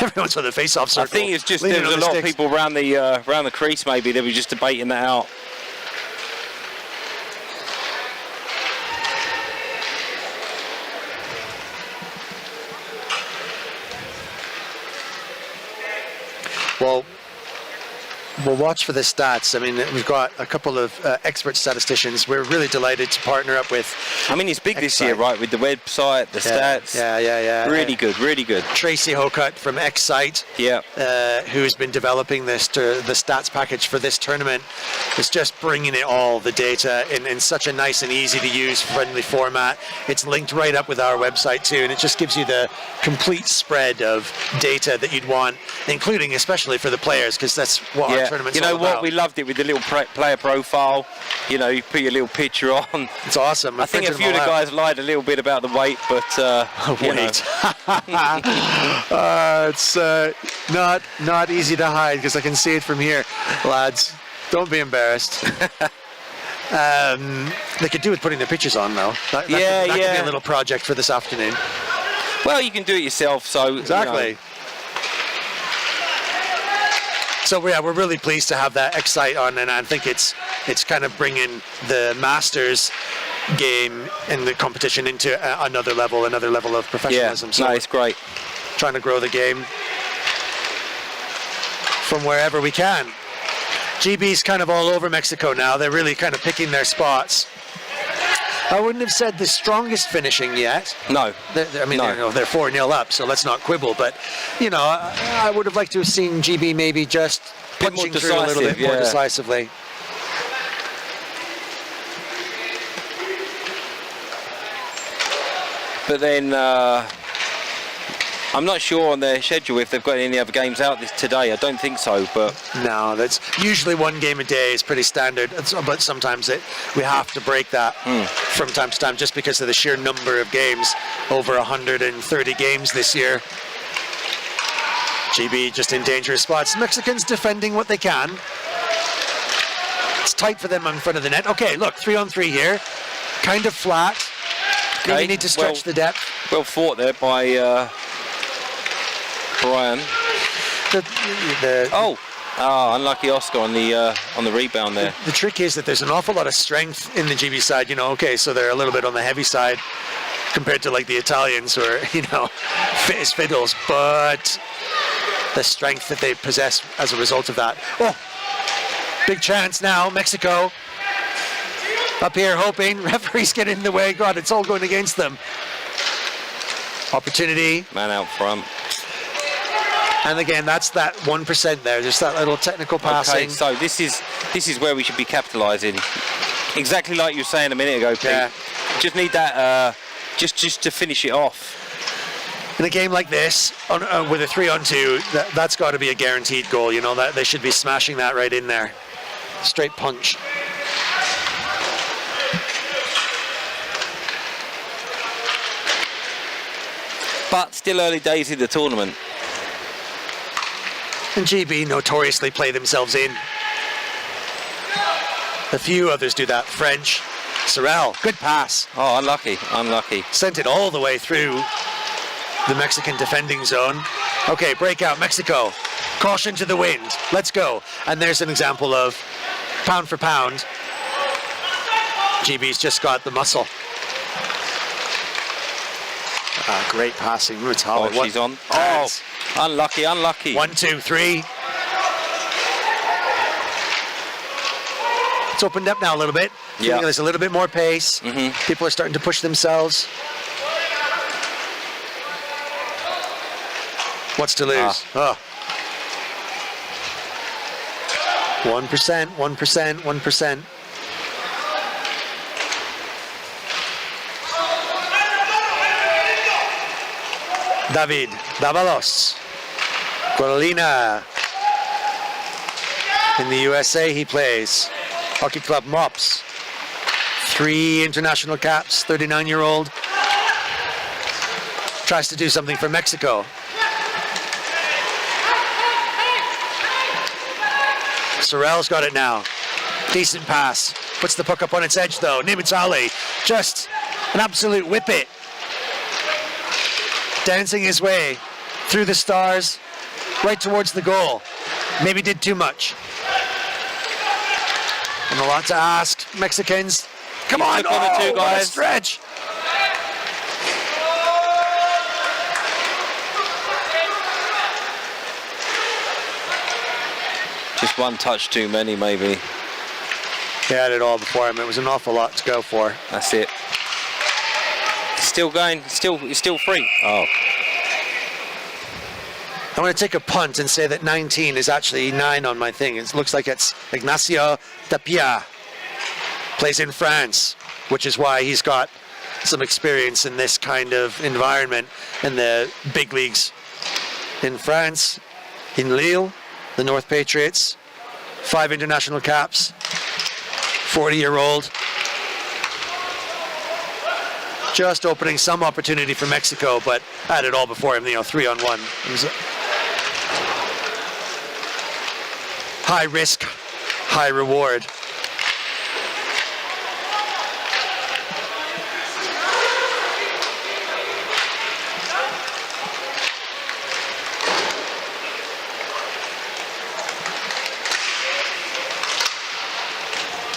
Everyone's on the face-off circle. I think it's just there was a lot of people around the crease. Maybe they were just debating that out. Well, we'll watch for the stats. I mean, we've got a couple of expert statisticians. We're really delighted to partner up with. I mean, it's big this Excite. year, right? With the website, the stats. Yeah. Really good, really good. Tracy Hocutt from Excite, Yeah. who's been developing the stats package for this tournament, is just bringing it all, the data, in such a nice and easy to use, friendly format. It's linked right up with our website too, and it just gives you the complete spread of data that you'd want, including especially for the players, because that's what our tournament's you know all what? about. We loved it with the little player profile. You know, you put your little picture on. It's awesome. I think a few of the guys lied a little bit about the weight, but Wait. It's not easy to hide because I can see it from here, lads. Don't be embarrassed. They could do with putting their pictures on, though. That could be a little project for this afternoon. Well, you can do it yourself, so Exactly. You know. So yeah, we're really pleased to have that Excite on, and I think it's kind of bringing the Masters game and the competition into another level of professionalism. So it's great. trying to grow the game from wherever we can. GB's kind of all over Mexico now. They're really kind of picking their spots. I wouldn't have said the strongest finishing yet. No. They're 4-0 up, so let's not quibble. But, you know, I would have liked to have seen GB maybe just punching through a little bit more decisively. But then I'm not sure on their schedule if they've got any other games out today. I don't think so, but no, that's usually one game a day is pretty standard. But sometimes we have to break that from time to time just because of the sheer number of games. Over 130 games this year. GB just in dangerous spots. Mexicans defending what they can. It's tight for them in front of the net. Okay, look, 3-on-3 here, kind of flat. Maybe need to stretch the depth. Well fought there by Brian. Unlucky Oscar on the rebound there. The trick is that there's an awful lot of strength in the GB side. You know, okay, so they're a little bit on the heavy side compared to like the Italians who are, you know, fit as fiddles, but the strength that they possess as a result of that. Oh, big chance now, Mexico. Up here hoping, referees get in the way. God, it's all going against them. Opportunity. Man out front. And again, that's that 1% there, just that little technical passing. Okay, so this is where we should be capitalising. Exactly like you were saying a minute ago, Pete. Yeah. Just need that, just to finish it off. In a game like this, with a 3-on-2, that's got to be a guaranteed goal. You know, that they should be smashing that right in there. Straight punch. But still early days in the tournament. And GB notoriously play themselves in. A few others do that. French. Sorel, good pass. Oh, unlucky. Sent it all the way through the Mexican defending zone. Okay, breakout, Mexico. Caution to the wind. Let's go. And there's an example of pound for pound. GB's just got the muscle. Great passing. Oh, she's on. Oh, unlucky. 1, 2, 3. It's opened up now a little bit. Yeah. There's a little bit more pace. People are starting to push themselves. What's to lose? 1%. David Davalos. Carolina. In the USA he plays. Hockey Club Mops. 3 international caps, 39-year-old. Tries to do something for Mexico. Sorel's got it now. Decent pass. Puts the puck up on its edge though. Nimitali, just an absolute whippet. Dancing his way through the stars, right towards the goal. Maybe did too much. And a lot to ask, Mexicans. Come on, the two what a guys. stretch. Just one touch too many, maybe. He had it all before him. It was an awful lot to go for. That's it. Still going. It's still free. Oh. I want to take a punt and say that 19 is actually 9 on my thing. It looks like it's Ignacio Tapia. Plays in France, which is why he's got some experience in this kind of environment in the big leagues. In France, in Lille, the North Patriots, 5 international caps, 40-year-old. Just opening some opportunity for Mexico, but had it all before him, 3-on-1. It was high risk, high reward.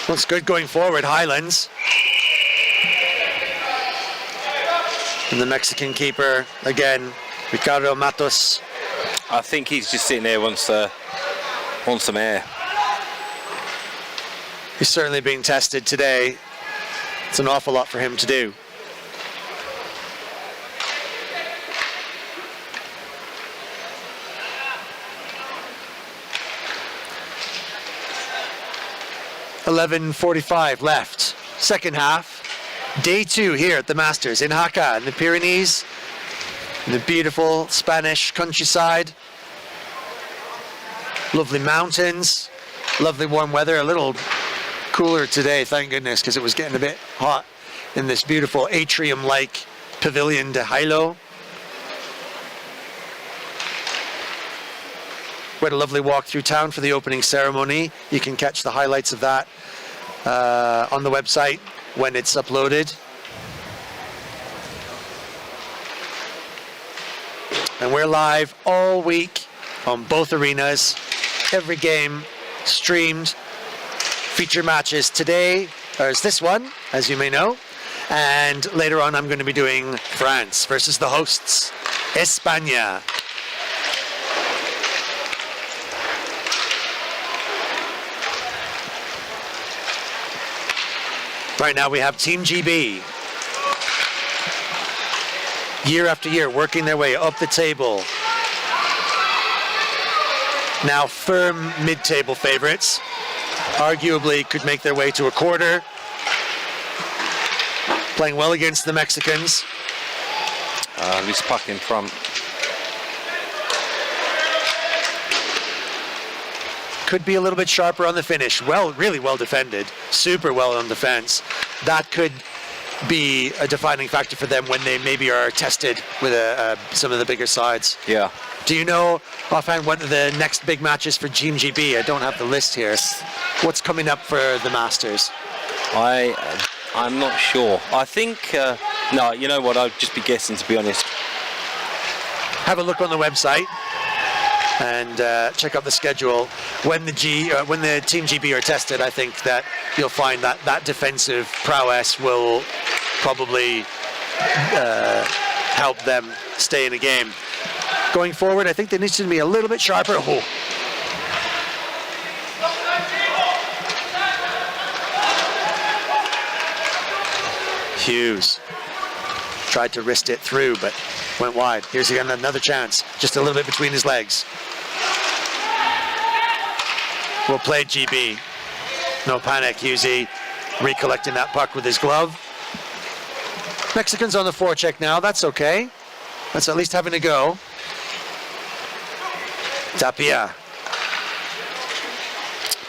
Looks good going forward, Highlands. And the Mexican keeper, again, Ricardo Matos. I think he's just sitting there, wants some air. He's certainly being tested today. It's an awful lot for him to do. $11:45 left. Second half. Day 2 here at the Masters in Jaca in the Pyrenees. In the beautiful Spanish countryside. Lovely mountains. Lovely warm weather. A little cooler today, thank goodness, because it was getting a bit hot in this beautiful atrium-like Pavellon de Hielo. We had a lovely walk through town for the opening ceremony. You can catch the highlights of that on the website when it's uploaded. And we're live all week on both arenas. Every game streamed. Feature matches today, there's this one, as you may know. And later on I'm going to be doing France versus the hosts, España. Right now we have Team GB. Year after year, working their way up the table. Now firm mid-table favorites. Arguably could make their way to a quarter. Playing well against the Mexicans. Loose puck in front. Could be a little bit sharper on the finish. Well, really well defended. Super well on defense. That could be a defining factor for them when they maybe are tested with some of the bigger sides. Yeah. Do you know offhand what the next big matches for Team GB? I don't have the list here. What's coming up for the Masters? I'm not sure. I think no. You know what? I'd just be guessing, to be honest. Have a look on the website and check out the schedule. When the Team GB are tested, I think that you'll find that defensive prowess will probably help them stay in a game. Going forward, I think they need to be a little bit sharper. Oh. Hughes tried to wrist it through, but went wide. Here's again another chance, just a little bit between his legs. We'll play GB. No panic, Hughesy recollecting that puck with his glove. Mexicans on the forecheck now, that's okay. That's at least having a go. Tapia.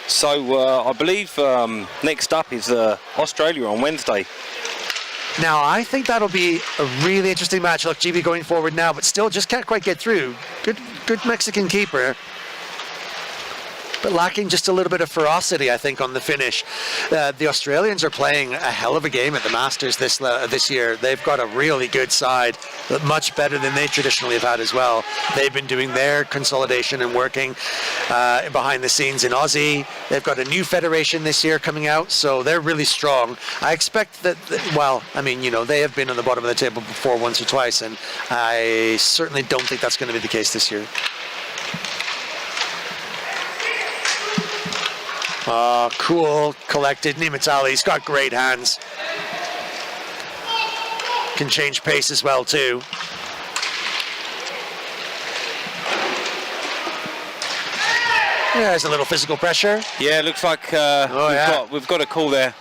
So I believe next up is Australia on Wednesday. Now, I think that'll be a really interesting match. Look, GB going forward now, but still just can't quite get through. Good Mexican keeper, but lacking just a little bit of ferocity, I think, on the finish. The Australians are playing a hell of a game at the Masters this year. They've got a really good side, much better than they traditionally have had as well. They've been doing their consolidation and working behind the scenes in Aussie. They've got a new federation this year coming out, so they're really strong. I expect that, well, I mean, you know, they have been on the bottom of the table before once or twice, and I certainly don't think that's going to be the case this year. Cool, collected. Nimitali, he's got great hands. Can change pace as well, too. Yeah, there's a little physical pressure. Yeah, it looks like we've got a call there.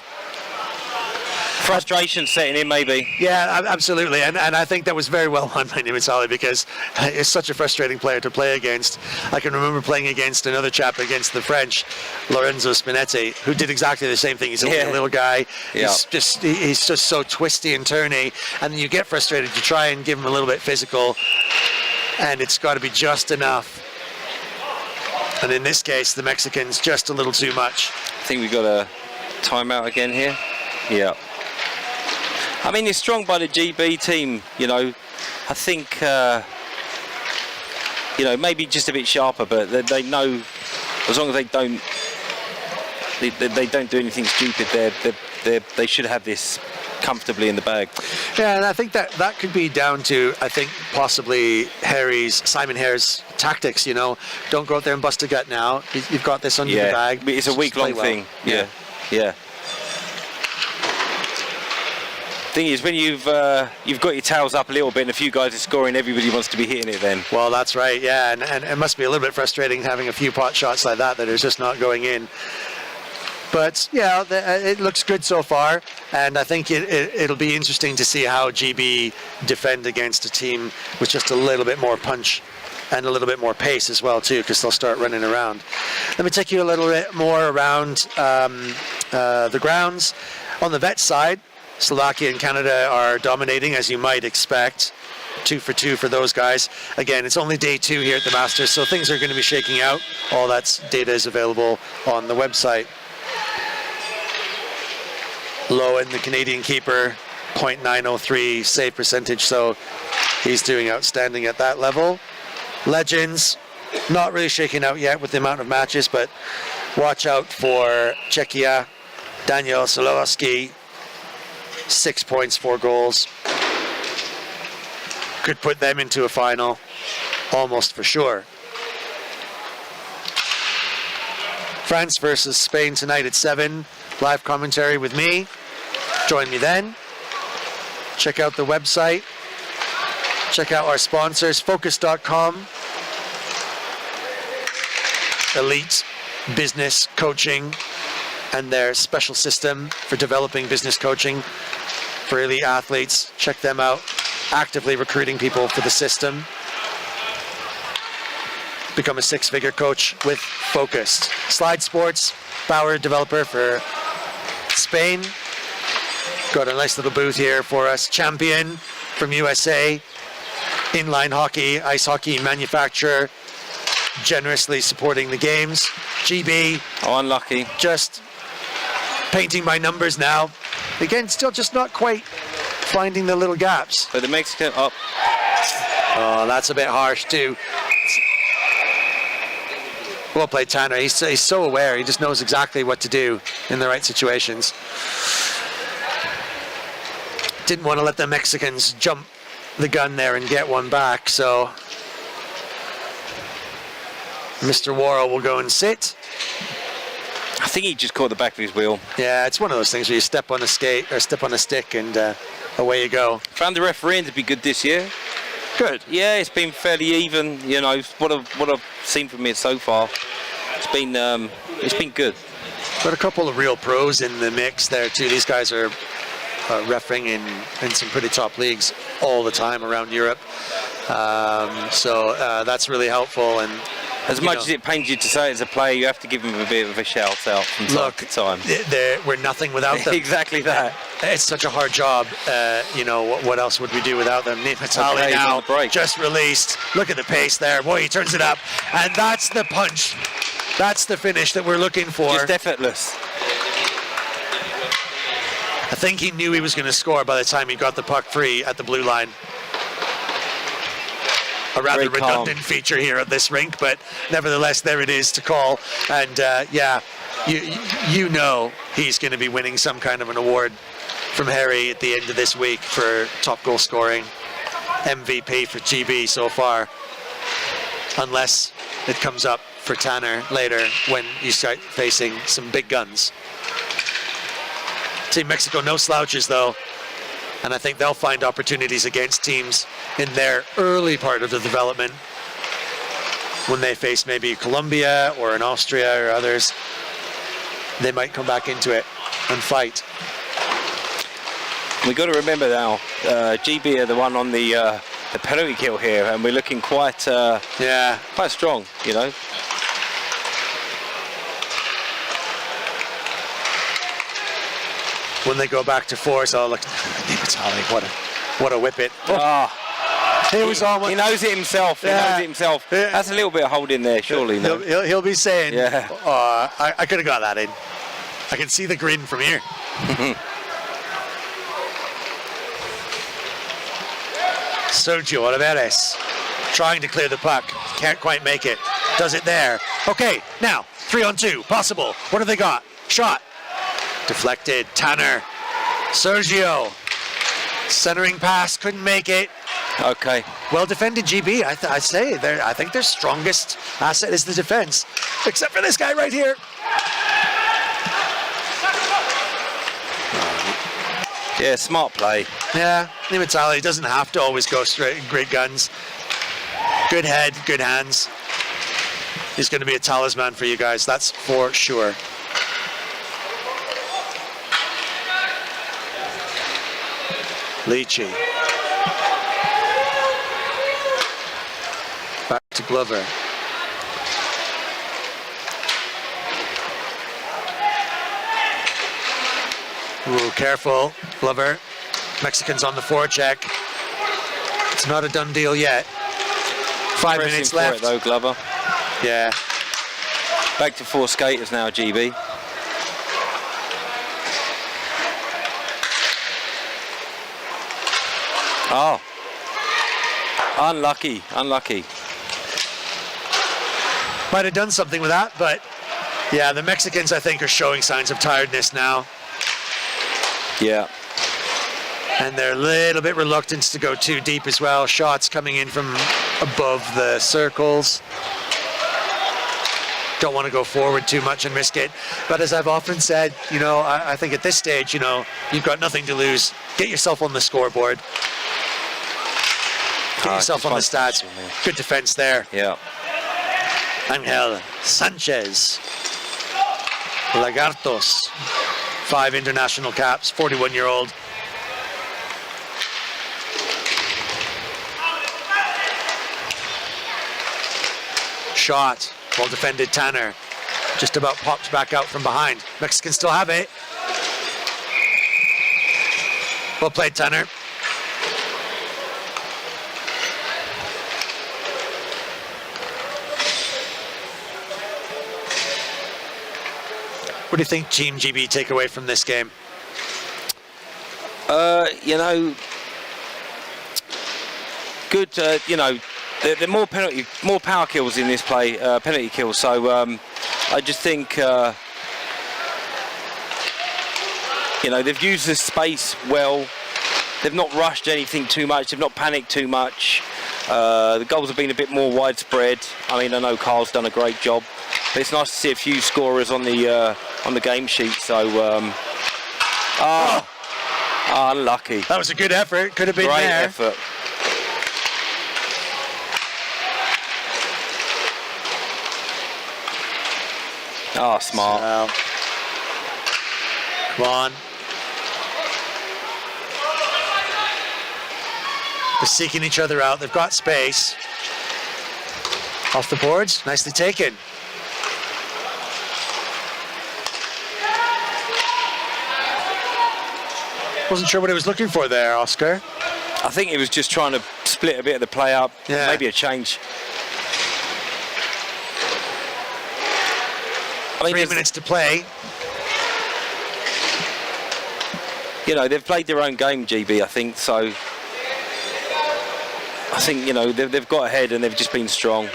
Frustration setting in, maybe. Yeah, absolutely, and I think that was very well done by Nimitali, because it's such a frustrating player to play against. I can remember playing against another chap against the French, Lorenzo Spinetti, who did exactly the same thing. He's a little guy. Yeah. He's just so twisty and turny, and then you get frustrated. You try and give him a little bit physical, and it's got to be just enough. And in this case, the Mexicans just a little too much. I think we've got a timeout again here. Yeah. I mean, it's strong by the GB team, you know. I think, you know, maybe just a bit sharper, but they know, as long as they don't do anything stupid, they should have this comfortably in the bag. Yeah, and I think that could be down to, I think, possibly Simon Hare's tactics, you know. Don't go out there and bust a gut now. You've got this under the bag. It's a week-long thing. Yeah. Thing is, when you've got your tails up a little bit and a few guys are scoring, everybody wants to be hitting it then. Well, that's right, yeah, and it must be a little bit frustrating having a few pot shots like that are just not going in. But yeah, it looks good so far, and I think it'll be interesting to see how GB defend against a team with just a little bit more punch and a little bit more pace as well too, because they'll start running around. Let me take you a little bit more around the grounds. On the vet side, Slovakia and Canada are dominating, as you might expect. 2 for 2 for those guys. Again, it's only day 2 here at the Masters, so things are going to be shaking out. All that data is available on the website. Lowen, the Canadian keeper, .903 save percentage, so he's doing outstanding at that level. Legends, not really shaking out yet with the amount of matches, but watch out for Czechia, Daniel Solowski. 6 points, 4 goals. Could put them into a final, almost for sure. France versus Spain tonight at 7. Live commentary with me. Join me then. Check out the website. Check out our sponsors, Focus.com. Elite business coaching and their special system for developing business coaching for elite athletes. Check them out. Actively recruiting people for the system. Become a 6-figure coach with Focus. Slide Sports, power developer for Spain. Got a nice little booth here for us. Champion from USA. Inline hockey, ice hockey manufacturer. Generously supporting the games. GB. Oh, unlucky. Just painting by numbers now. Again, still just not quite finding the little gaps. But the Mexican up. Oh, that's a bit harsh too. Well played, Tanner. He's so aware. He just knows exactly what to do in the right situations. Didn't want to let the Mexicans jump the gun there and get one back, so Mr. Worrell will go and sit. I think he just caught the back of his wheel. Yeah, it's one of those things where you step on a skate or step on a stick and away you go. Found the refereeing to be good this year. Good. Yeah, it's been fairly even. You know, what I've seen from it so far, it's been good. Got a couple of real pros in the mix there too. These guys are refereeing in some pretty top leagues all the time around Europe. So that's really helpful. And as much as it pains you to say it as a player, you have to give them a bit of a shout out from time to time. We're nothing without them. Exactly that. It's such a hard job. You know, what else would we do without them? Nimitali now just released. Look at the pace there. Boy, he turns it up. And that's the punch. That's the finish that we're looking for. Just effortless. I think he knew he was going to score by the time he got the puck free at the blue line. A rather redundant feature here at this rink, but nevertheless, there it is to call. And yeah, you know he's going to be winning some kind of an award from Harry at the end of this week for top goal scoring, MVP for GB so far, unless it comes up for Tanner later when you start facing some big guns. Team Mexico, no slouches though. And I think they'll find opportunities against teams in their early part of the development when they face maybe Colombia or in Austria or others. They might come back into it and fight. We've got to remember now, GB are the one on the penalty kill here, and we're looking quite strong, you know. When they go back to force, oh look, what a whip it. Here was all he knows it himself. Yeah. He knows it himself. Yeah. That's a little bit of holding there, surely. No? He'll be saying, Yeah. I could have got that in. I can see the grin from here. Sergio Oliveres trying to clear the puck. Can't quite make it. Does it there. Okay, now 3-on-2. Possible. What have they got? Shot. Deflected. Tanner. Sergio. Centering pass. Couldn't make it. Okay. Well defended, GB. I say I think their strongest asset is the defense, except for this guy right here. Yeah, smart play. Yeah, Nimitali doesn't have to always go straight. Great guns. Good head, good hands. He's going to be a talisman for you guys, that's for sure. Lychee. Back to Glover. Ooh, careful, Glover. Mexicans on the forecheck. It's not a done deal yet. 5 minutes For left. it though, Glover. Yeah. Back to 4 skaters now, GB. Oh. Unlucky. Might have done something with that, but yeah, the Mexicans I think are showing signs of tiredness now. Yeah. And they're a little bit reluctant to go too deep as well. Shots coming in from above the circles. Don't want to go forward too much and risk it. But as I've often said, you know, I think at this stage, you know, you've got nothing to lose. Get yourself on the scoreboard. Get yourself on the stats. Good defense there. Yeah. Angel Sanchez. Lagartos. 5 international caps, 41-year-old. Shot. Well defended, Tanner. Just about popped back out from behind. Mexicans still have it. Well played, Tanner. What do you think Team GB take away from this game? You know, good. You know, there are more power kills in this play, penalty kills. So I just think, you know, they've used the space well. They've not rushed anything too much. They've not panicked too much. The goals have been a bit more widespread. I mean, I know Carl's done a great job, but it's nice to see a few scorers on the game sheet. So, unlucky. That was a good effort. Could have been Great there. effort. Oh, smart. Well, come on. They're seeking each other out. They've got space. Off the boards. Nicely taken. Wasn't sure what he was looking for there, Oscar. I think he was just trying to split a bit of the play up. Yeah. Maybe a change. I mean, 3 minutes to play. You know, they've played their own game, GB, I think. So I think, you know, they've got ahead and they've just been strong.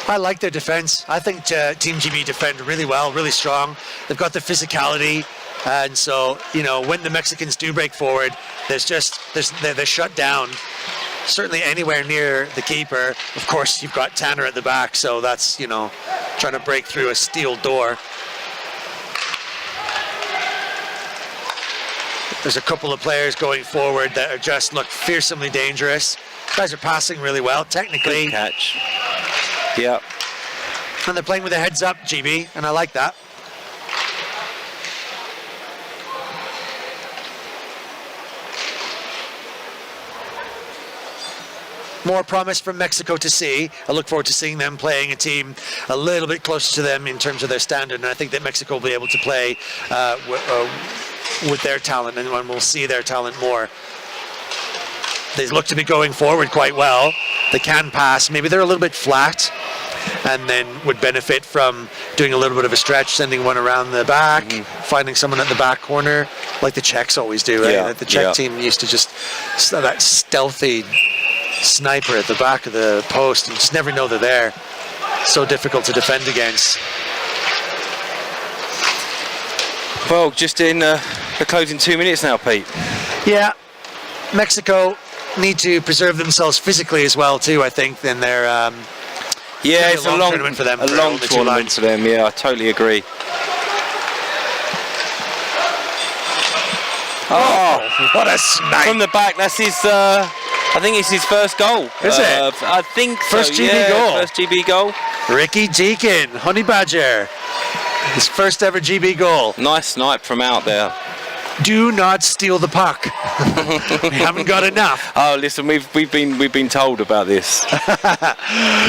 I like their defense. I think Team GB defend really well, really strong. They've got the physicality. And so, when the Mexicans do break forward, they're shut down. Certainly anywhere near the keeper. Of course, you've got Tanner at the back, so that's, trying to break through a steel door. There's a couple of players going forward that are just look fearsomely dangerous. Guys are passing really well, technically. Good catch. Yeah. And they're playing with their heads up, GB, and I like that. More promise from Mexico to see. I look forward to seeing them playing a team a little bit closer to them in terms of their standard, and I think that Mexico will be able to play with their talent, and we'll see their talent more. They look to be going forward quite well. They can pass. Maybe they're a little bit flat, and then would benefit from doing a little bit of a stretch, sending one around the back, finding someone at the back corner, like the Czechs always do. Right? Yeah, The Czech team used to just that stealthy sniper at the back of the post, and just never know they're there. So difficult to defend against. Well, just in the closing 2 minutes now, Pete. Yeah, Mexico need to preserve themselves physically as well too, I think, in their It's a long tournament for them. A long tournament for them, yeah, I totally agree. Oh, what a snipe. From the back, that's his, I think it's his first goal. Is it? I think First so, GB goal. First GB goal. Ricky Deacon, Honey Badger. His first ever GB goal. Nice snipe from out there. Do not steal the puck. We haven't got enough. Oh, listen, we've been told about this.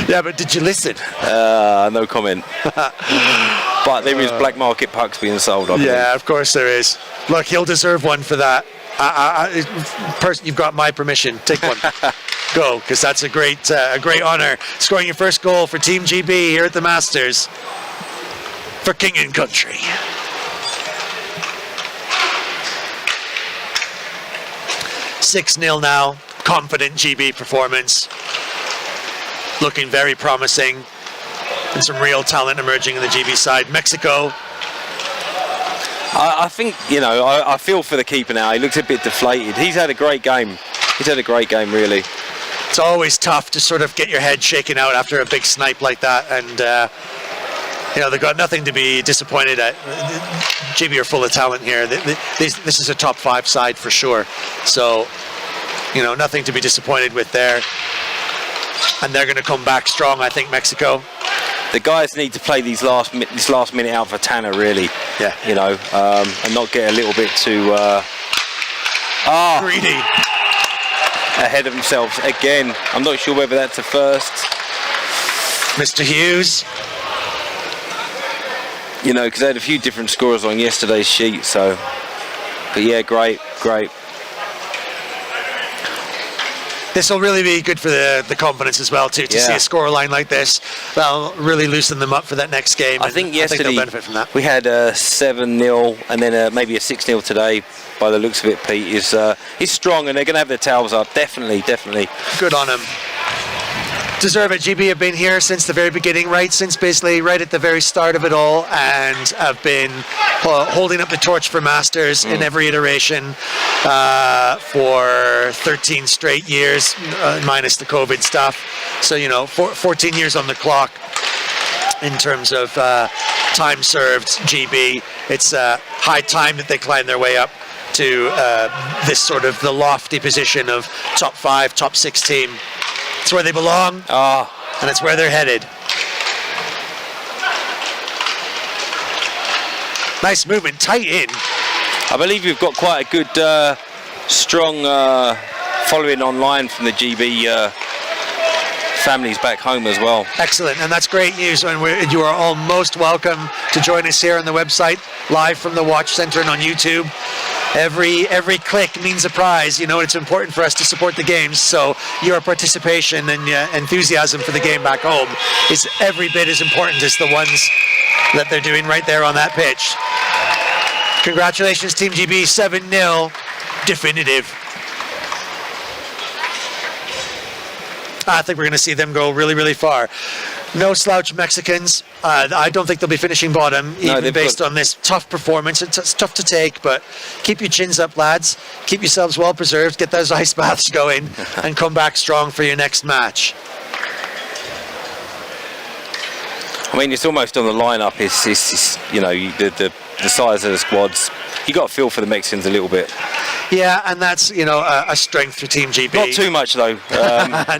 Yeah, but did you listen? No comment. But there is black market pucks being sold, I believe. Yeah, of course there is. Look, he'll deserve one for that. You've got my permission. Take one. Go, because that's a great honor. Scoring your first goal for Team GB here at the Masters for King and Country. (6-0) now. Confident GB performance. Looking very promising. And some real talent emerging in the GB side. Mexico. I think, I feel for the keeper now. He looks a bit deflated. He's had a great game. Really. It's always tough to sort of get your head shaken out after a big snipe like that. And, they've got nothing to be disappointed at. GB are full of talent here. This is a top 5 side for sure. So, nothing to be disappointed with there. And they're going to come back strong, I think, Mexico. The guys need to play this last minute out for Tanner, really. Yeah. And not get a little bit too greedy. Ahead of themselves again. I'm not sure whether that's a first. Mr. Hughes. Because they had a few different scores on yesterday's sheet, so. But yeah, great. This will really be good for the confidence as well, too, to see a scoreline like this. That'll really loosen them up for that next game. I think yesterday they'll benefit from that. We had 7-0 and then maybe a 6-0 today. By the looks of it, Pete is strong, and they're going to have their tails up. Definitely. Good on them. Deserve it. GB have been here since the very beginning, since basically right at the very start of it all, and have been holding up the torch for Masters in every iteration for 13 straight years, minus the COVID stuff. So, 14 years on the clock in terms of time served, GB. It's high time that they climb their way up to this sort of the lofty position of top 5, top 6 team. It's where they belong, and it's where they're headed. Nice movement, tight in. I believe we've got quite a good, strong following online from the GB families back home as well. Excellent, and that's great news. And you are all most welcome to join us here on the website, live from the Watch Center and on YouTube. Every click means a prize. It's important for us to support the games, so your participation and enthusiasm for the game back home is every bit as important as the ones that they're doing right there on that pitch. Congratulations, Team GB, 7-0, definitive. I think we're going to see them go really, really far. No slouch Mexicans. I don't think they'll be finishing bottom, even based on this tough performance. It's tough to take, but keep your chins up, lads. Keep yourselves well preserved. Get those ice baths going, and come back strong for your next match. I mean, it's almost on the lineup. It's you know, the size of the squads. You got to feel for the Mexicans a little bit. Yeah, and that's, you know, a strength for Team GB. Not too much though.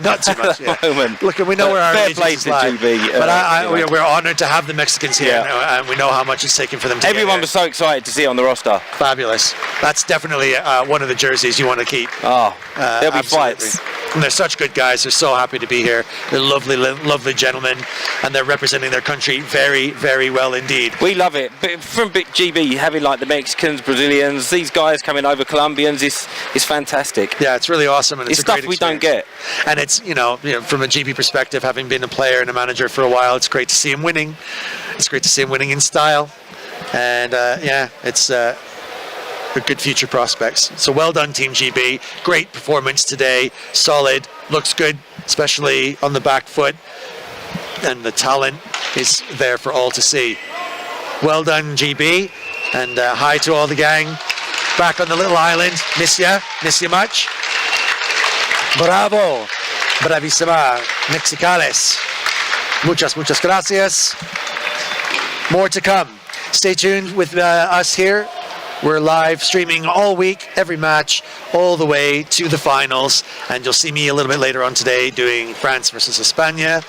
Not too much. Yeah. Moment. Look, we know where our fair allegiance play lie. to GB. But we're honoured to have the Mexicans here, and we know how much it's taken for them to Everyone was so excited to see it on the roster. Fabulous. That's definitely one of the jerseys you want to keep. Oh, there'll be absolutely. fights. And they're such good guys. They're so happy to be here. They're lovely, lovely gentlemen, and they're representing their country very, very well indeed. We love it. But from GB, having like the Mexicans, Brazilians, these guys coming over, Colombians, is fantastic. Yeah, it's really awesome, and it's a stuff great we don't get. And it's, you know, from a GB perspective, having been a player and a manager for a while, it's great to see him winning. It's great to see him winning in style, and yeah, it's good future prospects. So well done, Team GB. Great performance today. Solid. Looks good, especially on the back foot, and the talent is there for all to see. Well done, GB, and hi to all the gang back on the little island. Miss ya much. Bravo, bravissima, Mexicales. Muchas gracias. More to come. Stay tuned with us here. We're live streaming all week, every match, all the way to the finals. And you'll see me a little bit later on today doing France versus España.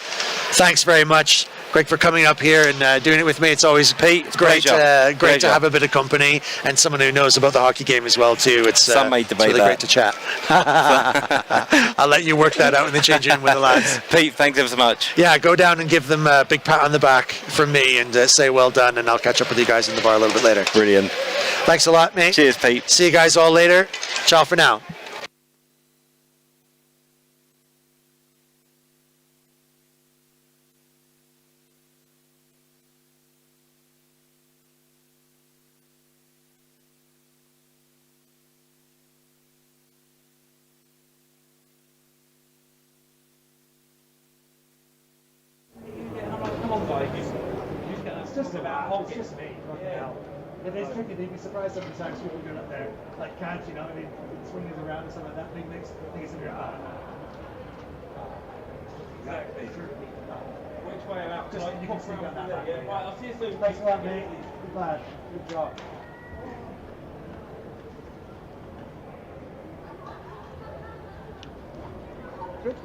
Thanks very much, Greg, for coming up here and doing it with me. It's always great to have a bit of company and someone who knows about the hockey game as well too. It's really great to chat. I'll let you work that out in the changing room with the lads. Pete, thanks ever so much. Yeah, go down and give them a big pat on the back from me and say well done, and I'll catch up with you guys in the bar a little bit later. Brilliant. Thanks a lot, mate. Cheers, Pete. See you guys all later. Ciao for now. It's just me. It is tricky. You'd be surprised sometimes people doing up there, like can't, you know what I mean? Swinging it around and stuff like that. Big mix. I think it's in your eye. Exactly. Which way around? Just you can see you got that back. Yeah. Right, I'll see you soon. Thanks a lot, mate. Good lad. Good job. Good.